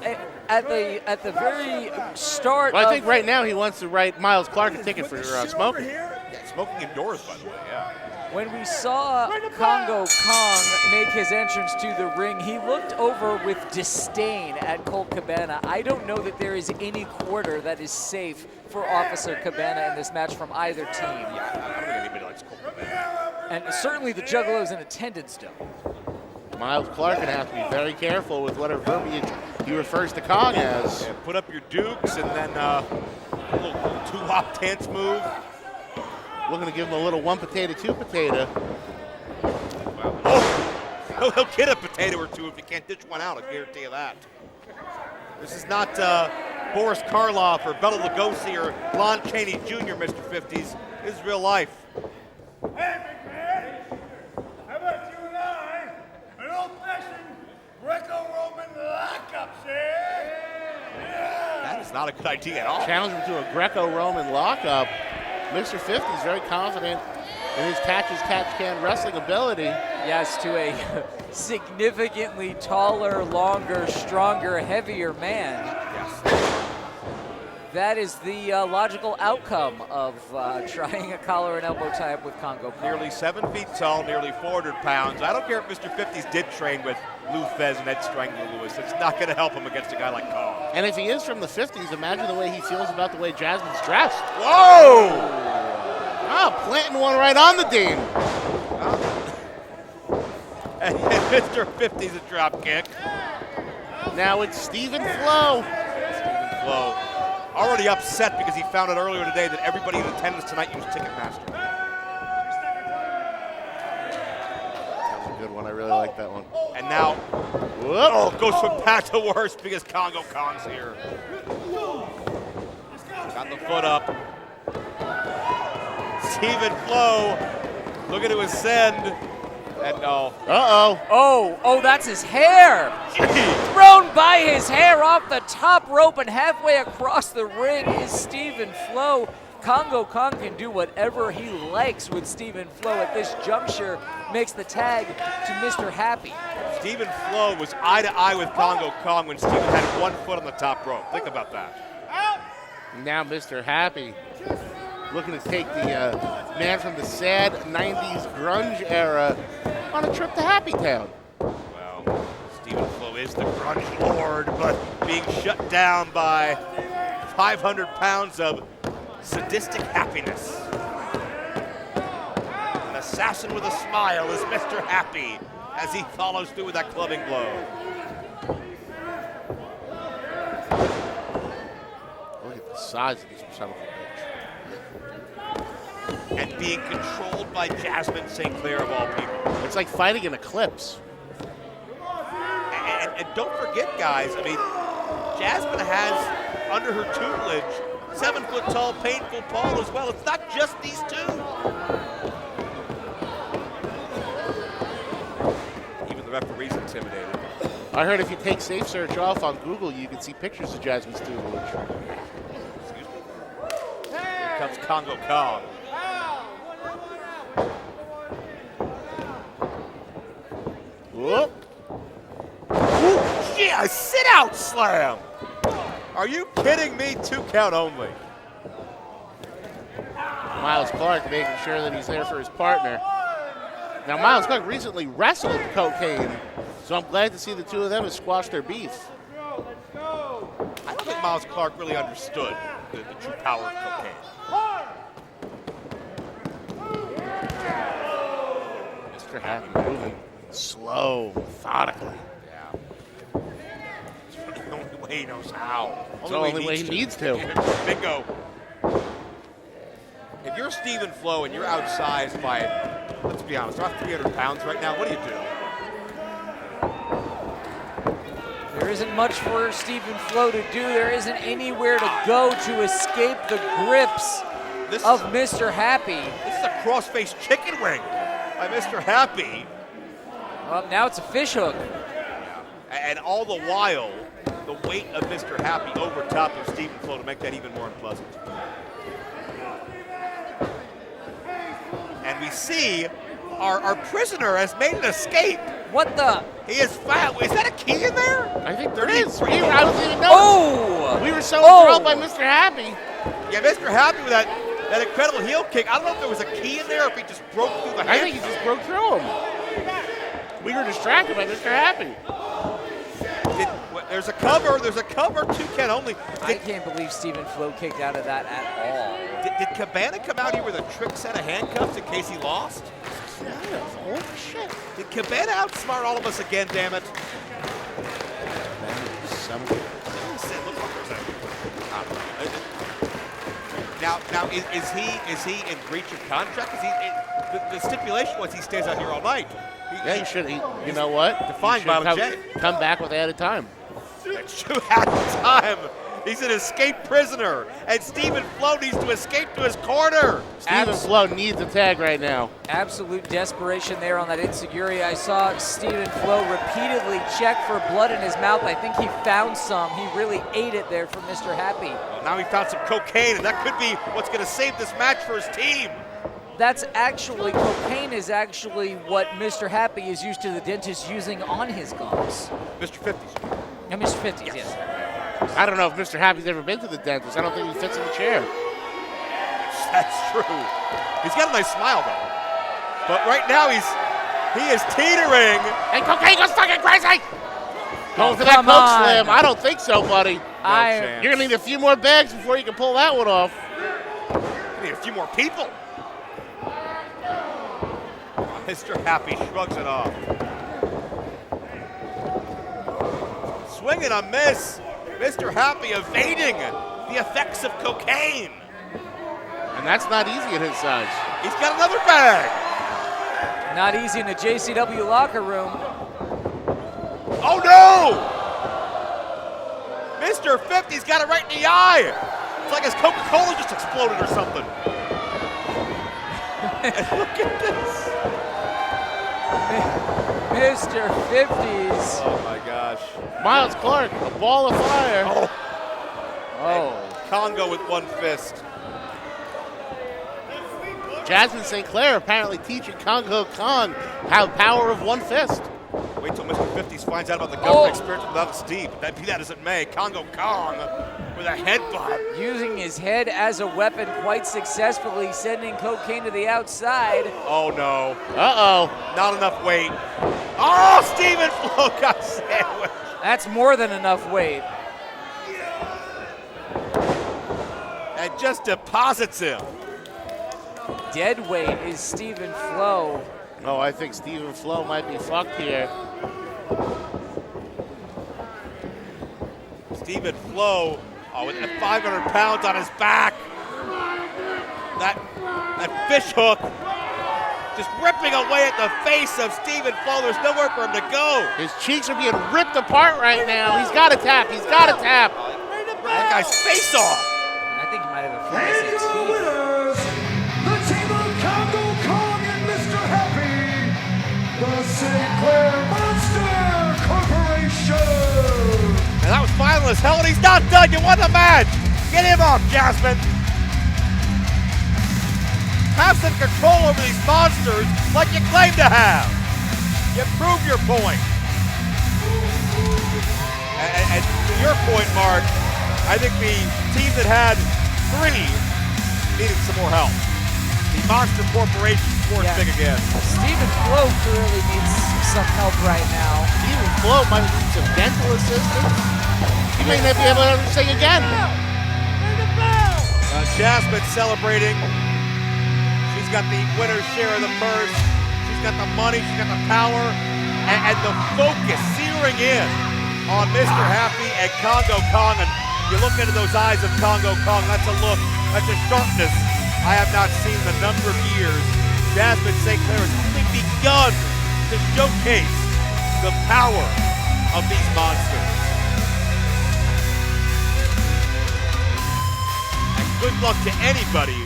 at the very start Well, I think right now he wants to write Miles Clark a ticket for smoking. Yeah, smoking indoors, by the way, yeah. when we saw Congo Kong make his entrance to the ring, he looked over with disdain at Colt Cabana. I don't know that there is any quarter that is safe for Officer Cabana in this match from either team. Yeah, I don't think anybody likes Colt Cabana. And certainly the Juggalos in attendance don't. Miles Clark going to have to be very careful with whatever verbiage he refers to Kong as. Yeah, put up your dukes and then a little two-hop dance move. Looking to give him a little one potato, two potato. Oh, he'll get a potato or two if he can't ditch one out, I guarantee you that. This is not Boris Karloff or Bela Lugosi or Lon Chaney Jr., Mr. 50s. This is real life. Hey, big man! How about you and I? An old-fashioned Greco-Roman lockup, sir? Yeah! That is not a good idea at all. Challenge him to a Greco-Roman lockup. Mr. 50 is very confident in his catch-as-catch-can wrestling ability. Yes, to a significantly taller, longer, stronger, heavier man. Yes. That is the logical outcome of trying a collar and elbow tie-up with Congo. Nearly 7 feet tall, nearly 400 pounds. I don't care if Mr. 50s did train with Lou Fez and Ed Strangler Lewis. It's not going to help him against a guy like Kong. And if he is from the 50s, imagine the way he feels about the way Jasmine's dressed. Whoa! Oh, planting one right on the Dean. And Mr. 50's a drop kick. Now it's Stephen Flo. Stephen Flo. Already upset because he found out earlier today that everybody in attendance tonight used Ticketmaster. That was a good one. I really like that one. And now, oh, goes from bad to worse because Congo Kong's here. Got the foot up. Stephen Flo looking to ascend. And no. Uh-oh. Oh, that's his hair. Gee. Thrown by his hair off the top rope, and halfway across the ring is Stephen Flo. Congo Kong can do whatever he likes with Stephen Flo at this juncture. Makes the tag to Mr. Happy. Stephen Flo was eye to eye with Congo Kong when Stephen had 1 foot on the top rope. Think about that. Now Mr. Happy looking to take the man from the sad 90s grunge era on a trip to Happy Town. Well, Stephen Flo is the grunge lord, but being shut down by 500 pounds of sadistic happiness. An assassin with a smile is Mr. Happy as he follows through with that clubbing blow. Look at the size of this son of a bitch. And being controlled by Jasmine Sinclair of all people. It's like fighting an eclipse. And don't forget, guys, I mean, Jasmine has under her tutelage 7-foot-tall, Painful Paul as well. It's not just these two. Even the referee's intimidated. I heard if you take Safe Search off on Google, you can see pictures of Jasmine's tutelage. Excuse me? Here comes Congo Kong. Whoop. Ooh, yeah, a sit-out slam. Are you kidding me? 2 count only. Miles Clark making sure that he's there for his partner. Now, Miles Clark recently wrestled Cocaine, so I'm glad to see the two of them have squashed their beef. I don't think Miles Clark really understood the true power of Cocaine. Mr. Happy moving slow, methodically. Yeah. It's the only way he knows how. It's the only way he needs to. Bingo. If you're Stephen Flo and you're outsized by, let's be honest, about 300 pounds right now, what do? There isn't much for Stephen Flo to do. There isn't anywhere to go to escape the grips of Mr. Happy. This is a cross-face chicken wing by Mr. Happy. Well, now it's a fish hook. And all the while, the weight of Mr. Happy over top of Stephen Flo to make that even more unpleasant. And we see our prisoner has made an escape. What the? He is found. Is that a key in there? I think there is. I don't even know. Oh! We were so enthralled by Mr. Happy. Yeah, Mr. Happy with that incredible heel kick. I don't know if there was a key in there or if he just broke through the hand. I think he just broke through him. We were distracted by Mr. Happy. There's a cover. There's a cover. 2 count only. I can't believe Stephen Flo kicked out of that at all. Did Cabana come out here with a trick set of handcuffs in case he lost? Holy shit. Did Cabana outsmart all of us again, damn it? Now is he in breach of contract? The stipulation was he stays out here all night. He should. You know what? Defined by the come back with added time. That's true. Added time. He's an escaped prisoner, and Stephen Flo needs to escape to his corner. Stephen Flo needs a tag right now. Absolute desperation there on that Insecurity. I saw Stephen Flo repeatedly check for blood in his mouth. I think he found some. He really ate it there from Mr. Happy. Well, now he found some cocaine, and that could be what's going to save this match for his team. That's actually, cocaine is actually what Mr. Happy is used to the dentist using on his gums. Mr. 50s. Yeah, Mr. 50s, yes. I don't know if Mr. Happy's ever been to the dentist. I don't think he fits in the chair. That's true. He's got a nice smile, though. But right now, he is teetering. And Cocaine goes fucking crazy! Going for that Coke Slam. I don't think so, buddy. You're going to need a few more bags before you can pull that one off. You need a few more people. Mr. Happy shrugs it off. Swing and a miss. Mr. Happy evading the effects of cocaine. And that's not easy at his size. He's got another bag. Not easy in the JCW locker room. Oh no! Mr. 50's got it right in the eye. It's like his Coca-Cola just exploded or something. And look at this. Mr. 50s. Oh my gosh. Miles Clark, a ball of fire. Oh. Congo with one fist. Jasmine Sinclair apparently teaching Congo Kong how power of one fist. Wait till Mr. 50s finds out about the government experience without Steve. Be that as it may, Congo Kong with a headbutt. Using his head as a weapon quite successfully, sending Cocaine to the outside. Oh no. Uh-oh. Not enough weight. Oh, Stephen Flo got sandwiched. That's more than enough weight. And just deposits him. Dead weight is Stephen Flo. Oh, I think Stephen Flo might be fucked here. Stephen Flo, with 500 pounds on his back. That fish hook. just ripping away at the face of Stephen Flo. There's nowhere for him to go. His cheeks are being ripped apart right now. He's got to tap. He's got to tap. That guy's face off. I think he might have a And few your winners, the team of Congo Kong and Mr. Happy, the Sinclair Monster Corporation. And that was final as hell, and he's not done. You won the match. Get him off, Jasmine. Have some control over these monsters like you claim to have. You prove your point. And to your point, Mark, I think the team that had 3 needed some more help. The Monster Corporation scored big again. Stephen Flo clearly needs some help right now. Stephen Flo might need some dental assistance. He may not be able to ever sing again. Jasmine celebrating. She's got the winner's share of the purse. She's got the money. She's got the power. And the focus searing in on Mr. Happy and Congo Kong. And you look into those eyes of Congo Kong, that's a look, that's a sharpness I have not seen in a number of years. Jasmine Sinclair has only begun to showcase the power of these monsters. And good luck to anybody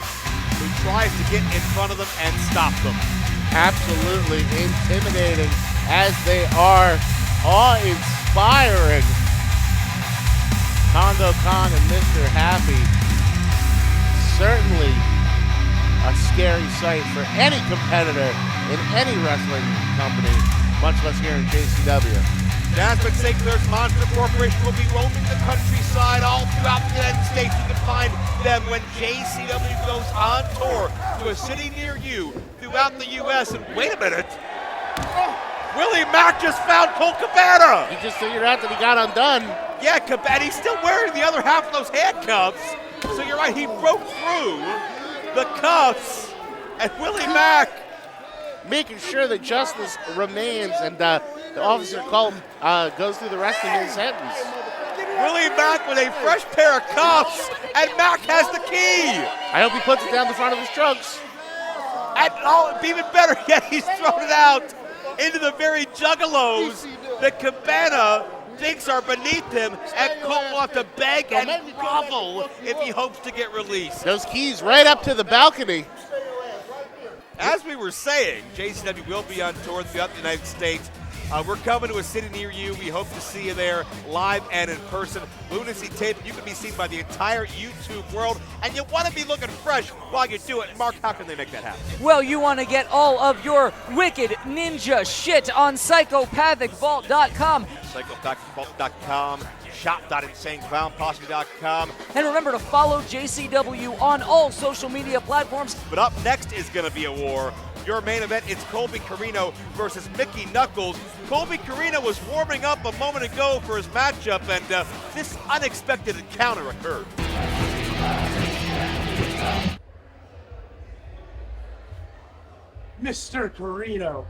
who tries to get in front of them and stop them. Absolutely intimidating as they are, awe-inspiring. Congo Kong and Mr. Happy, certainly a scary sight for any competitor in any wrestling company, much less here in JCW. Jasmine Sinclair's Monster Corporation will be roaming the countryside all throughout the United States. You can find them when JCW goes on tour to a city near you throughout the U.S. And wait a minute, Willie Mack just found Colt Cabana. He just figured out that he got undone. Yeah, Cabana, he's still wearing the other half of those handcuffs. So you're right, he broke through the cuffs, and Willie Mack making sure that justice remains and the Officer Colt goes through the rest of his sentence. Willie Mack with a fresh pair of cuffs, and Mack has the key. I hope he puts it down the front of his trunks. And even better yet, he's thrown it out into the very juggalos that Cabana thinks are beneath him, and Colt will have to beg and grovel if he hopes to get released. Those keys right up to the balcony. As we were saying, JCW will be on tour throughout the United States. We're coming to a city near you. We hope to see you there live and in person. Lunacy tape, you can be seen by the entire YouTube world, and you want to be looking fresh while you do it. Mark, how can they make that happen? Well, you want to get all of your wicked ninja shit on psychopathicvault.com. Psychopathicvault.com, shop.insaneclownposse.com. And remember to follow JCW on all social media platforms. But up next is going to be a war. Your main event, it's Colby Corino versus Mickie Knuckles. Colby Corino was warming up a moment ago for his matchup, and this unexpected encounter occurred. Mr. Corino,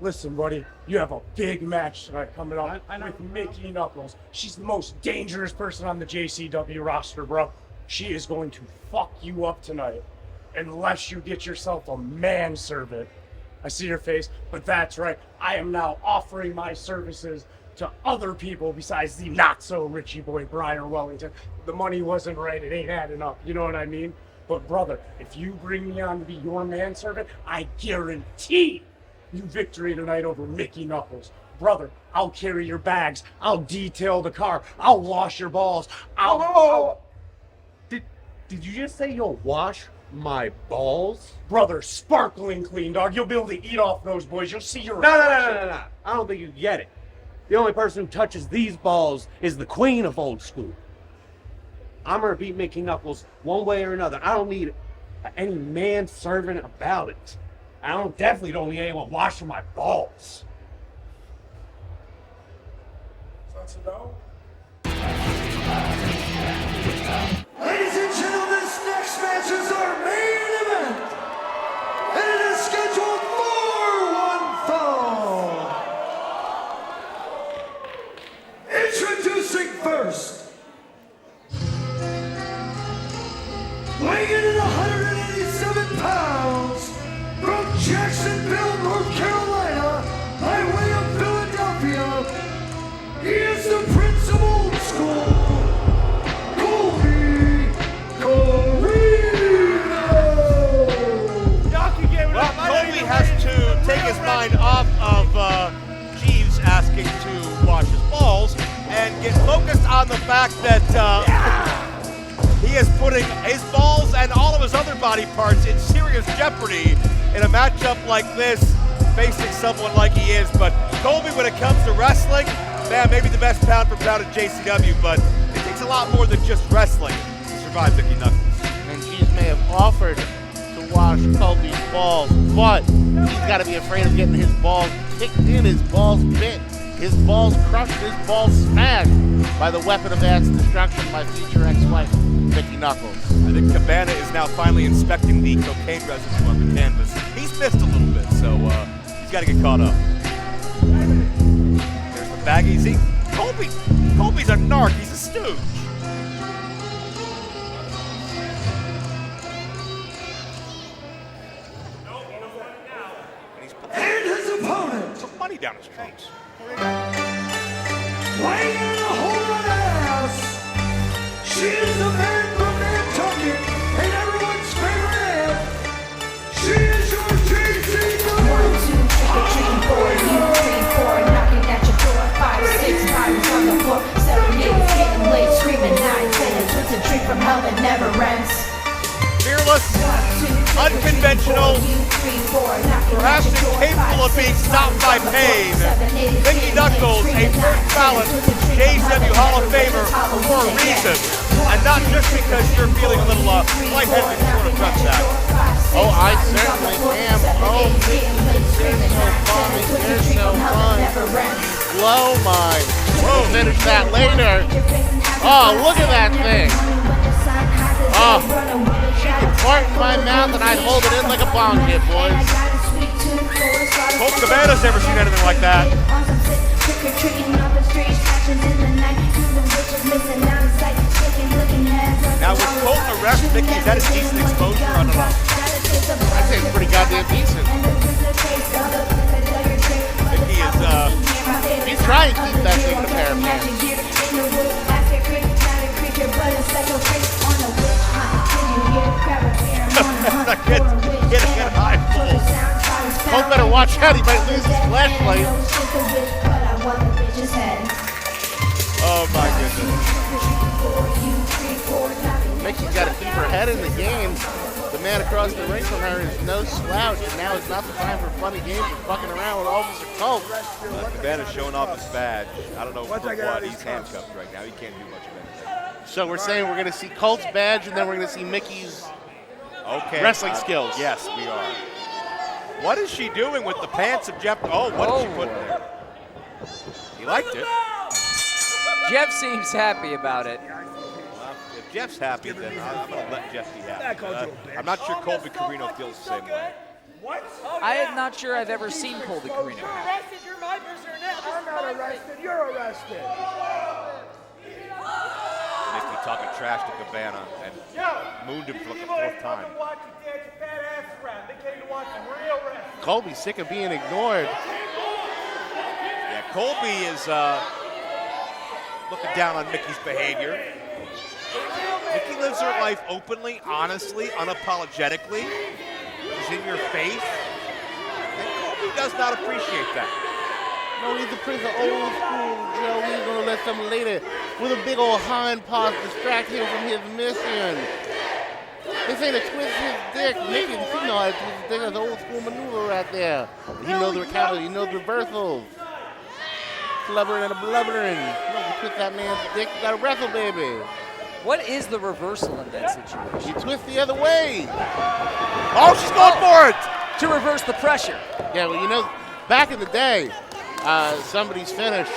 listen, buddy, you have a big match tonight coming up with Mickie Knuckles. She's the most dangerous person on the JCW roster, bro. She is going to fuck you up tonight. Unless you get yourself a manservant. I see your face, but that's right. I am now offering my services to other people besides the not-so-richy boy, Brian Wellington. The money wasn't right. It ain't adding up. You know what I mean? But, brother, if you bring me on to be your manservant, I guarantee you victory tonight over Mickie Knuckles. Brother, I'll carry your bags. I'll detail the car. I'll wash your balls. Did you just say you'll wash my balls? Brother, sparkling clean, dog. You'll be able to eat off those boys. You'll see your No. I don't think you get it. The only person who touches these balls is the queen of old school. I'm gonna beat Mickie Knuckles one way or another. I don't need any manservant about it. I definitely don't need anyone washing my balls. That's a no? Ladies and gentlemen, this next match is our main event. And it is scheduled for one fall. Introducing first. Weighing in at 187 pounds from Jackson, on the fact that he is putting his balls and all of his other body parts in serious jeopardy in a matchup like this, facing someone like he is. But Colby, when it comes to wrestling, man, maybe the best pound for pound at JCW, but it takes a lot more than just wrestling to survive Mickey Knuckles. And Cheese may have offered to wash Colby's balls, but he's got to be afraid of getting his balls kicked in, his balls bit, his balls crushed, his balls smashed by the weapon of mass destruction, my future ex-wife, Mickey Knuckles. I think Cabana is now finally inspecting the cocaine residue on the canvas. He's missed a little bit, so he's got to get caught up. There's the bag easy. Colby's a narc. He's a stooge. And his opponent, Put money down his trunks. weighing in a whole lot of ass. She is the man from Nantucket and everyone's favorite. She is your JCW. 1, 2, trick or treat, 4, you 3, 4, knocking at your door. 5, 6, riders on the floor. 7, 8, getting late, screaming 9, 10. It's a drink from hell that never ends. Fearless, unconventional, perhaps incapable of being stopped by pain. Mickey Knuckles, a first ballot JCW Hall of Famer for a reason, and not just because you're feeling a little lightheaded and short of breath back. Oh, I certainly am. Oh, Mickey, you're so fun. You're so fun. Blow mine. We'll finish that later. Oh, look at that thing. Oh, she can fart in my mouth and I'd hold it in like a bong hit, boys. Colt Cabana's never seen anything like that. Now, with Colt arrest Mickey, is that a decent exposure? I don't know. I'd say it's pretty goddamn decent. Mickey is, he's trying to keep that thing in a pair of pants. Getting high full. Colt better watch out, he might lose his flashlight. Oh my goodness. Mickey's got to keep her head in the game. The man across the ring from her is no slouch, and now is not the time for funny games or fucking around with Officer Colt. Cabana's showing off his badge. I don't know for what. He's handcuffed right now. He can't do much of anything. So we're saying we're going to see Colt's badge, and then we're going to see Mickey's wrestling skills. Yes, we are. What is she doing with the pants of Jeff? Oh, what did she put in there? He liked it. Jeff seems happy about it. Well, if Jeff's happy, then I'm going to let Jeff be happy. I'm not sure Colby Corino feels the same way. What? I am not sure I've ever seen Colby Corino. You're arrested. You're my prisoner now. I'm not arrested. You're arrested. Mickey talking trash to Cabana and mooned him for like the fourth time. Colby's sick of being ignored. Yeah, Colby is looking down on Mickey's behavior. Mickey lives her life openly, honestly, unapologetically. She's in your face. And Colby does not appreciate that. No need to play the old school, Joe. We're going to let some lady with a big old hind paws distract him from his mission. They say to twist his dick. Mickey, you know how to twist his dick. That's an old school maneuver right there. He knows the recovery. He knows the reversals. Blubbering and a blubbering. You know, you twist that man's dick, you got a wrestle, baby. What is the reversal in that situation? You twist the other way. Oh, she's going for it! To reverse the pressure. Yeah, well, you know, back in the day, somebody's finish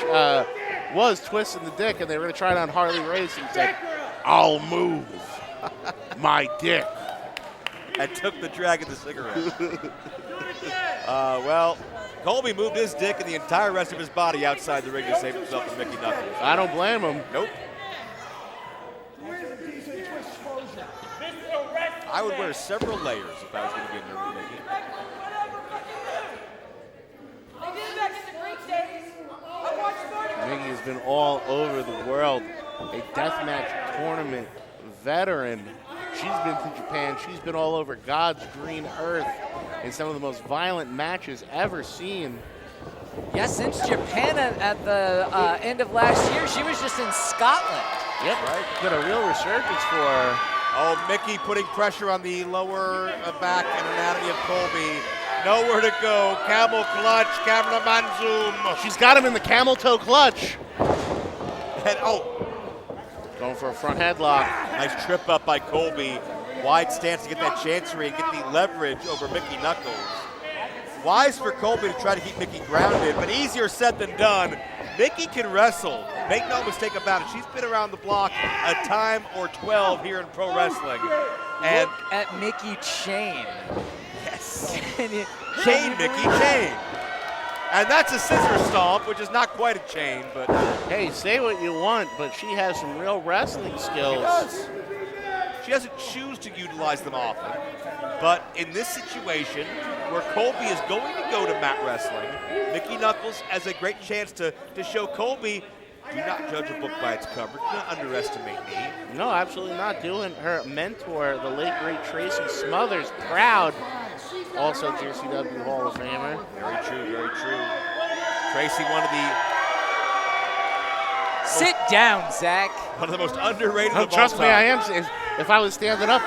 was twisting the dick, and they were going to try it on Harley Race, and said, I'll move my dick. And took the drag of the cigarette. Well, Colby moved his dick and the entire rest of his body outside the ring to save himself from Mickey Knuckles. I don't blame him. Nope. I would wear several layers if I was going to be in there with Mickey. Mickie has been all over the world, a deathmatch tournament veteran. She's been to Japan. She's been all over God's green earth in some of the most violent matches ever seen. Yeah, since Japan at the end of last year, she was just in Scotland. Yep, right. Been a real resurgence for her. Oh, Mickie putting pressure on the lower back and anatomy of Colby. Nowhere to go. Camel clutch, cameraman zoom. She's got him in the camel toe clutch. And going for a front headlock. Nice trip up by Colby. Wide stance to get that chancery and get the leverage over Mickie Knuckles. Wise for Colby to try to keep Mickie grounded, but easier said than done. Mickie can wrestle. Make no mistake about it. She's been around the block a time or 12 here in pro wrestling. And look at Mickie chain. Yes. Chain, Mickie, chain. And that's a scissor stomp, which is not quite a chain, but. Hey, say what you want, but she has some real wrestling skills. She does. She doesn't choose to utilize them often. But in this situation, where Colby is going to go to mat wrestling, Mickie Knuckles has a great chance to show Colby, do not judge a book by its cover. Do not underestimate me. No, absolutely not. Doing her mentor, the late great Tracy Smothers, proud. Also JCW Hall of Famer. Very true, very true. Tracy, one of the... Sit down, Zach. One of the most underrated Oh, of trust all me, time. I am. If I was standing up,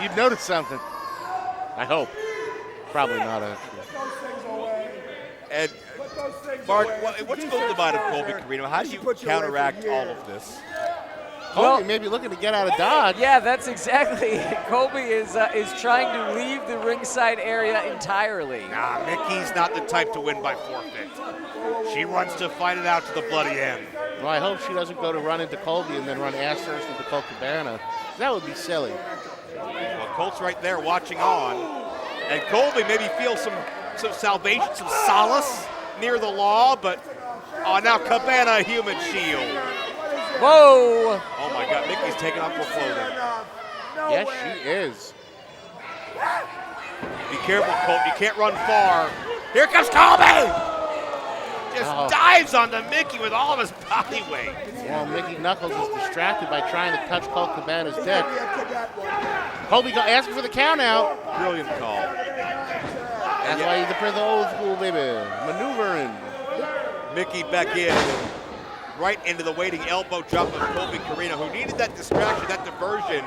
you'd notice something. I hope. Probably not, actually. And Mark, what's going to mind of Colby Corino? How do you counteract all of this? Colby maybe looking to get out of Dodge. Yeah, that's exactly. Colby is trying to leave the ringside area entirely. Nah, Mickey's not the type to win by forfeit. She wants to fight it out to the bloody end. Well, I hope she doesn't go to run into Colby and then run ass first into Colt Cabana. That would be silly. Well, Colt's right there watching on. And Colby maybe feels some salvation, some solace near the law, but now Cabana human shield. Whoa! Oh my God, Mickey's taking off her clothing. Yes, she is. Be careful, Colt. You can't run far. Here comes Colby! Just dives onto Mickie with all of his body weight. Well, Mickie Knuckles is distracted by trying to touch Colt Cabana's dick. Colby asking for the count out. Brilliant call. That's why he's the old school, baby. Maneuvering. Mickie back in. Right into the waiting elbow drop of Colby Corino, who needed that distraction, that diversion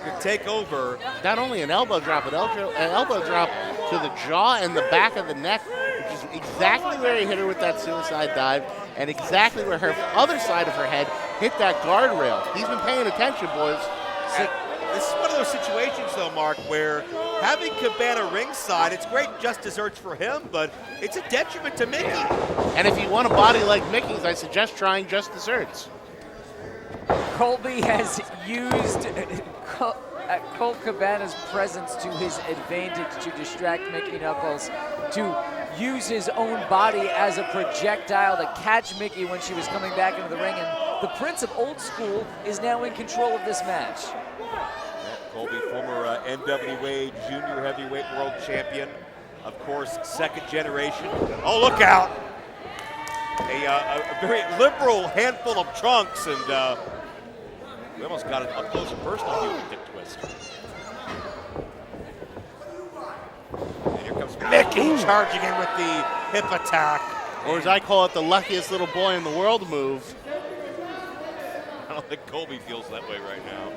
to take over. Not only an elbow drop, but an elbow drop to the jaw and the back of the neck, which is exactly where he hit her with that suicide dive, and exactly where her other side of her head hit that guardrail. He's been paying attention, boys. This is one of those situations, though, Mark, where having Cabana ringside, it's great just desserts for him, but it's a detriment to Mickie. And if you want a body like Mickey's, I suggest trying just desserts. Colby has used Colt Cabana's presence to his advantage to distract Mickie Knuckles, to use his own body as a projectile to catch Mickie when she was coming back into the ring, and the Prince of Old School is now in control of this match. Colby, former NWA Junior Heavyweight World Champion, of course, second generation. Oh, look out! A very liberal handful of trunks, and we almost got an up-close and personal view of the dick twist. And here comes Mickie charging in with the hip attack. Or as I call it, the luckiest little boy in the world move. I don't think Colby feels that way right now.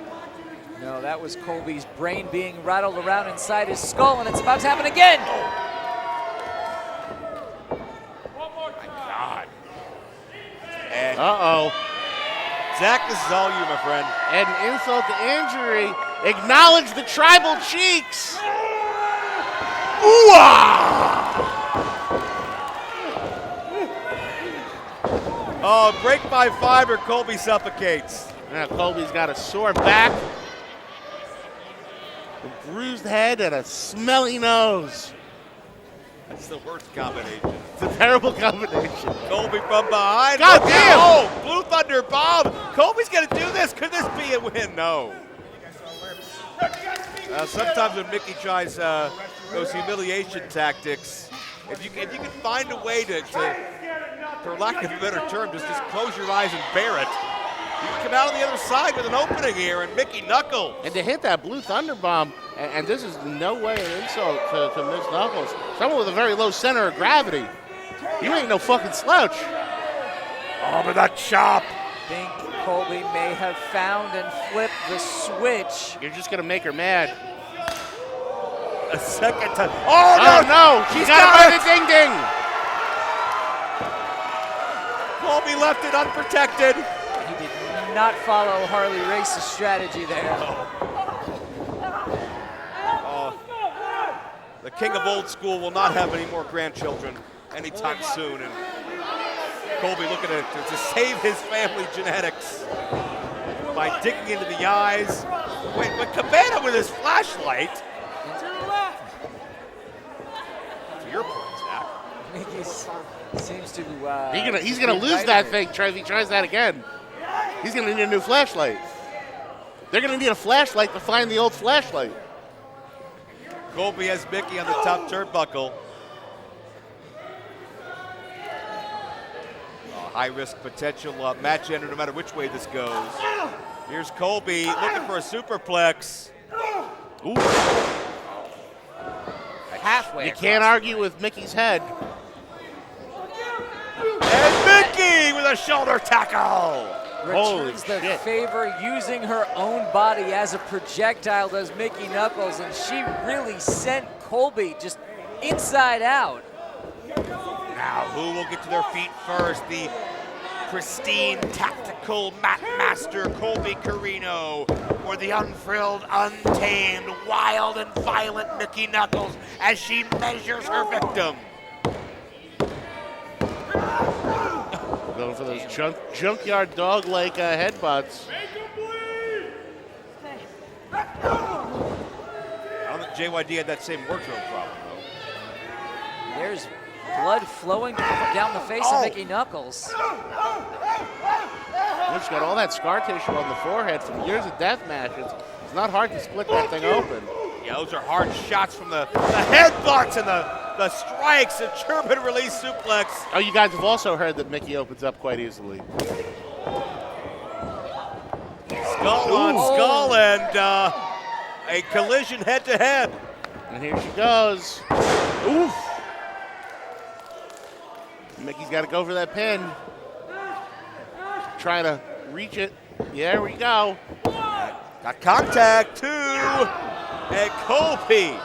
No, that was Colby's brain being rattled around inside his skull, and it's about to happen again. My God. And Zach, this is all you, my friend. And insult to injury, acknowledge the tribal cheeks. Oh, break by fiber, Colby suffocates. Now Colby's got a sore back, a bruised head, and a smelly nose. That's the worst combination. It's a terrible combination. Colby from behind. God Look damn! out. Oh, Blue Thunder Bomb. Colby's going to do this. Could this be a win? No. Sometimes when Mickie tries those humiliation tactics, if you can find a way to, for lack of a better term, just close your eyes and bear it, you can come out on the other side with an opening here, and Mickie Knuckles. And to hit that Blue Thunder Bomb, and this is no way an insult to Miss Knuckles, someone with a very low center of gravity. You ain't no fucking slouch. Oh, but that chop. Think Colby may have found and flipped the switch. You're just gonna make her mad. A second time. Oh, no! No! She's got it by the ding-ding! Colby left it unprotected. He did not follow Harley Race's strategy there. The king of old school will not have any more grandchildren anytime soon. And Colby looking to save his family genetics by digging into the eyes. Wait, but Cabana with his flashlight. To your point, Zach. Mickie seems to. He's gonna lose that thing if he tries that again. He's gonna need a new flashlight. They're gonna need a flashlight to find the old flashlight. Colby has Mickie on the top turnbuckle. High risk potential match ender no matter which way this goes. Here's Colby looking for a superplex. Ooh. Halfway. You can't argue with Mickey's head. And Mickie with a shoulder tackle. Returns the favor using her own body as a projectile, does Mickie Knuckles, and she really sent Colby just inside out. Now, who will get to their feet first? The pristine, tactical mat master, Colby Corino, or the unfrilled, untamed, wild, and violent Mickie Knuckles as she measures her victim. Going for those junkyard dog-like headbutts. I don't think JYD had that same wardrobe problem, though. There's blood flowing down the face of Mickie Knuckles. She's got all that scar tissue on the forehead from years of death matches. It's not hard to split that thing open. Yeah, those are hard shots from the headbutts and the strikes, a German release suplex. Oh, you guys have also heard that Mickie opens up quite easily. Skull on skull and a collision head to head. And here she goes. Oof. Mickey's got to go for that pin. Trying to reach it. There we go. Got contact too. And Colby.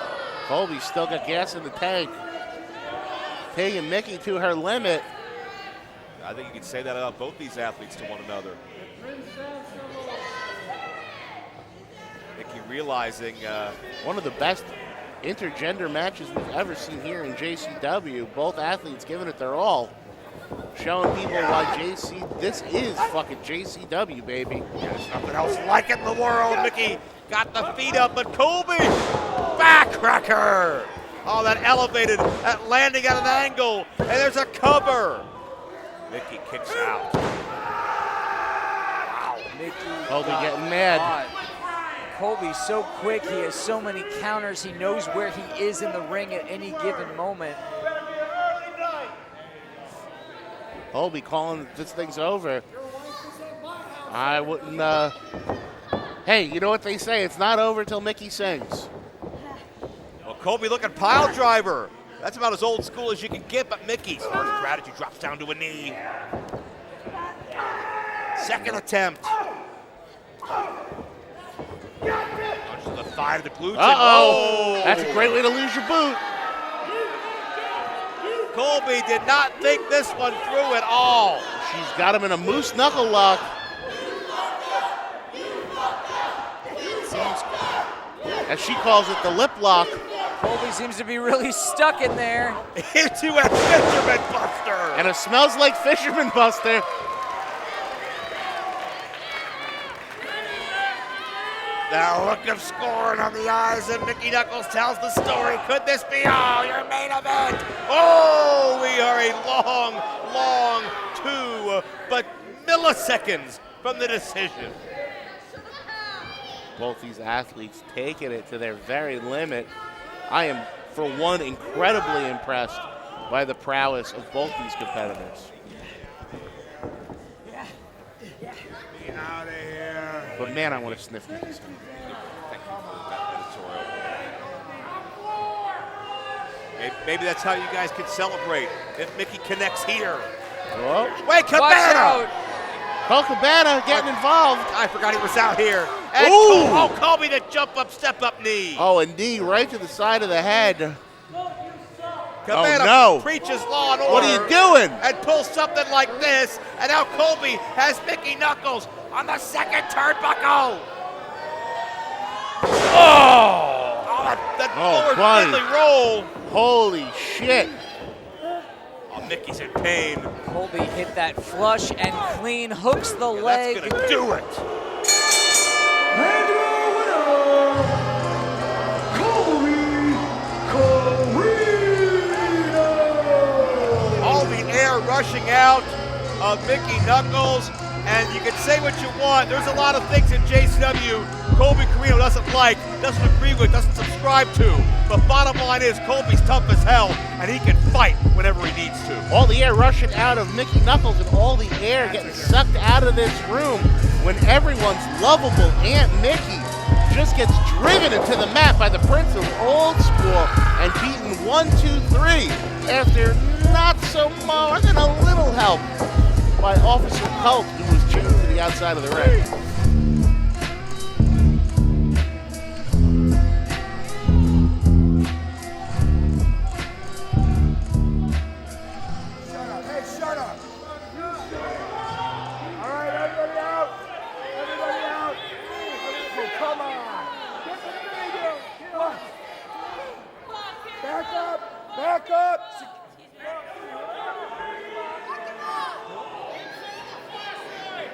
Colby's still got gas in the tank. Taking Mickie to her limit. I think you can say that about both these athletes to one another. Mickie realizing one of the best intergender matches we've ever seen here in JCW. Both athletes giving it their all. Showing people why this is fucking JCW, baby. There's nothing else like it in the world. Mickie got the feet up, but Colby, backcracker. Oh, that elevated, that landing at an angle, and there's a cover. Mickie kicks out. Wow. Mickie Colby getting mad. Colby's so quick, he has so many counters, he knows where he is in the ring at any given moment. Colby calling this thing's over. I wouldn't, hey, you know what they say, it's not over till Mickie sings. Well, Colby looking pile driver. That's about as old school as you can get, but Mickey's first strategy drops down to a knee. Second attempt. Punch to the thigh of the glutes. Uh-oh. That's a great way to lose your boot. Colby did not think this one through at all. She's got him in a moose knuckle lock. As she calls it, the lip lock. Colby seems to be really stuck in there. Into a fisherman buster. And it smells like fisherman buster. Now look of scorn on the eyes, and Mickie Knuckles tells the story. Could this be all your main event? Oh, we are a long 2 but milliseconds from the decision. Both these athletes taking it to their very limit. I am, for one, incredibly impressed by the prowess of both these competitors. Get out of here. But man, I want to sniff these. Thank you for that editorial. Maybe that's how you guys can celebrate if Mickie connects here. Whoa. Wait, Cabana! Colt Cabana getting involved. I forgot he was out here. And Ooh. Colby, the jump up, step up knee. Oh, a knee right to the side of the head. Cabana no. preaches law and order. What are you doing? And pulls something like this. And now Colby has Mickie Knuckles on the second turnbuckle. That forward buddy. fiddly roll. Holy shit. Oh, Mickey's in pain. Colby hit that flush and clean, hooks the leg. That's gonna do it. And your winner, Colby Corino. All the air rushing out of Mickie Knuckles, and you can say what you want. There's a lot of things in JCW Colby Corino doesn't like, doesn't agree with, doesn't subscribe to. But bottom line is Colby's tough as hell, and he can fight whenever he needs to. All the air rushing out of Mickie Knuckles and all the air getting sucked out of this room when everyone's lovable Aunt Mickie just gets driven into the mat by the Prince of Old School and beaten 1-2-3 after not so more than a little help by Officer Colt, who was chained to the outside of the ring. Shut up. All right, everybody out. Everybody out. Oh, come on. What? Back up. Back up.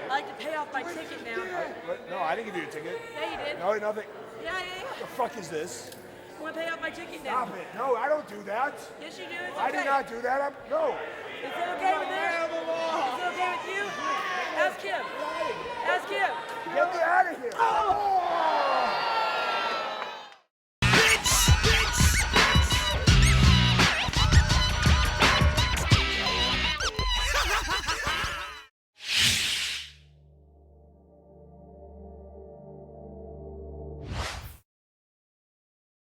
I'd like to pay off my ticket now. No, I didn't give you a ticket. Yeah, you did. No, nothing. Yeah. What the fuck is this? I want to pay off my ticket now. Stop it. No, I don't do that. Yes, you do. It's okay. I did not do that. No. Is it okay with this?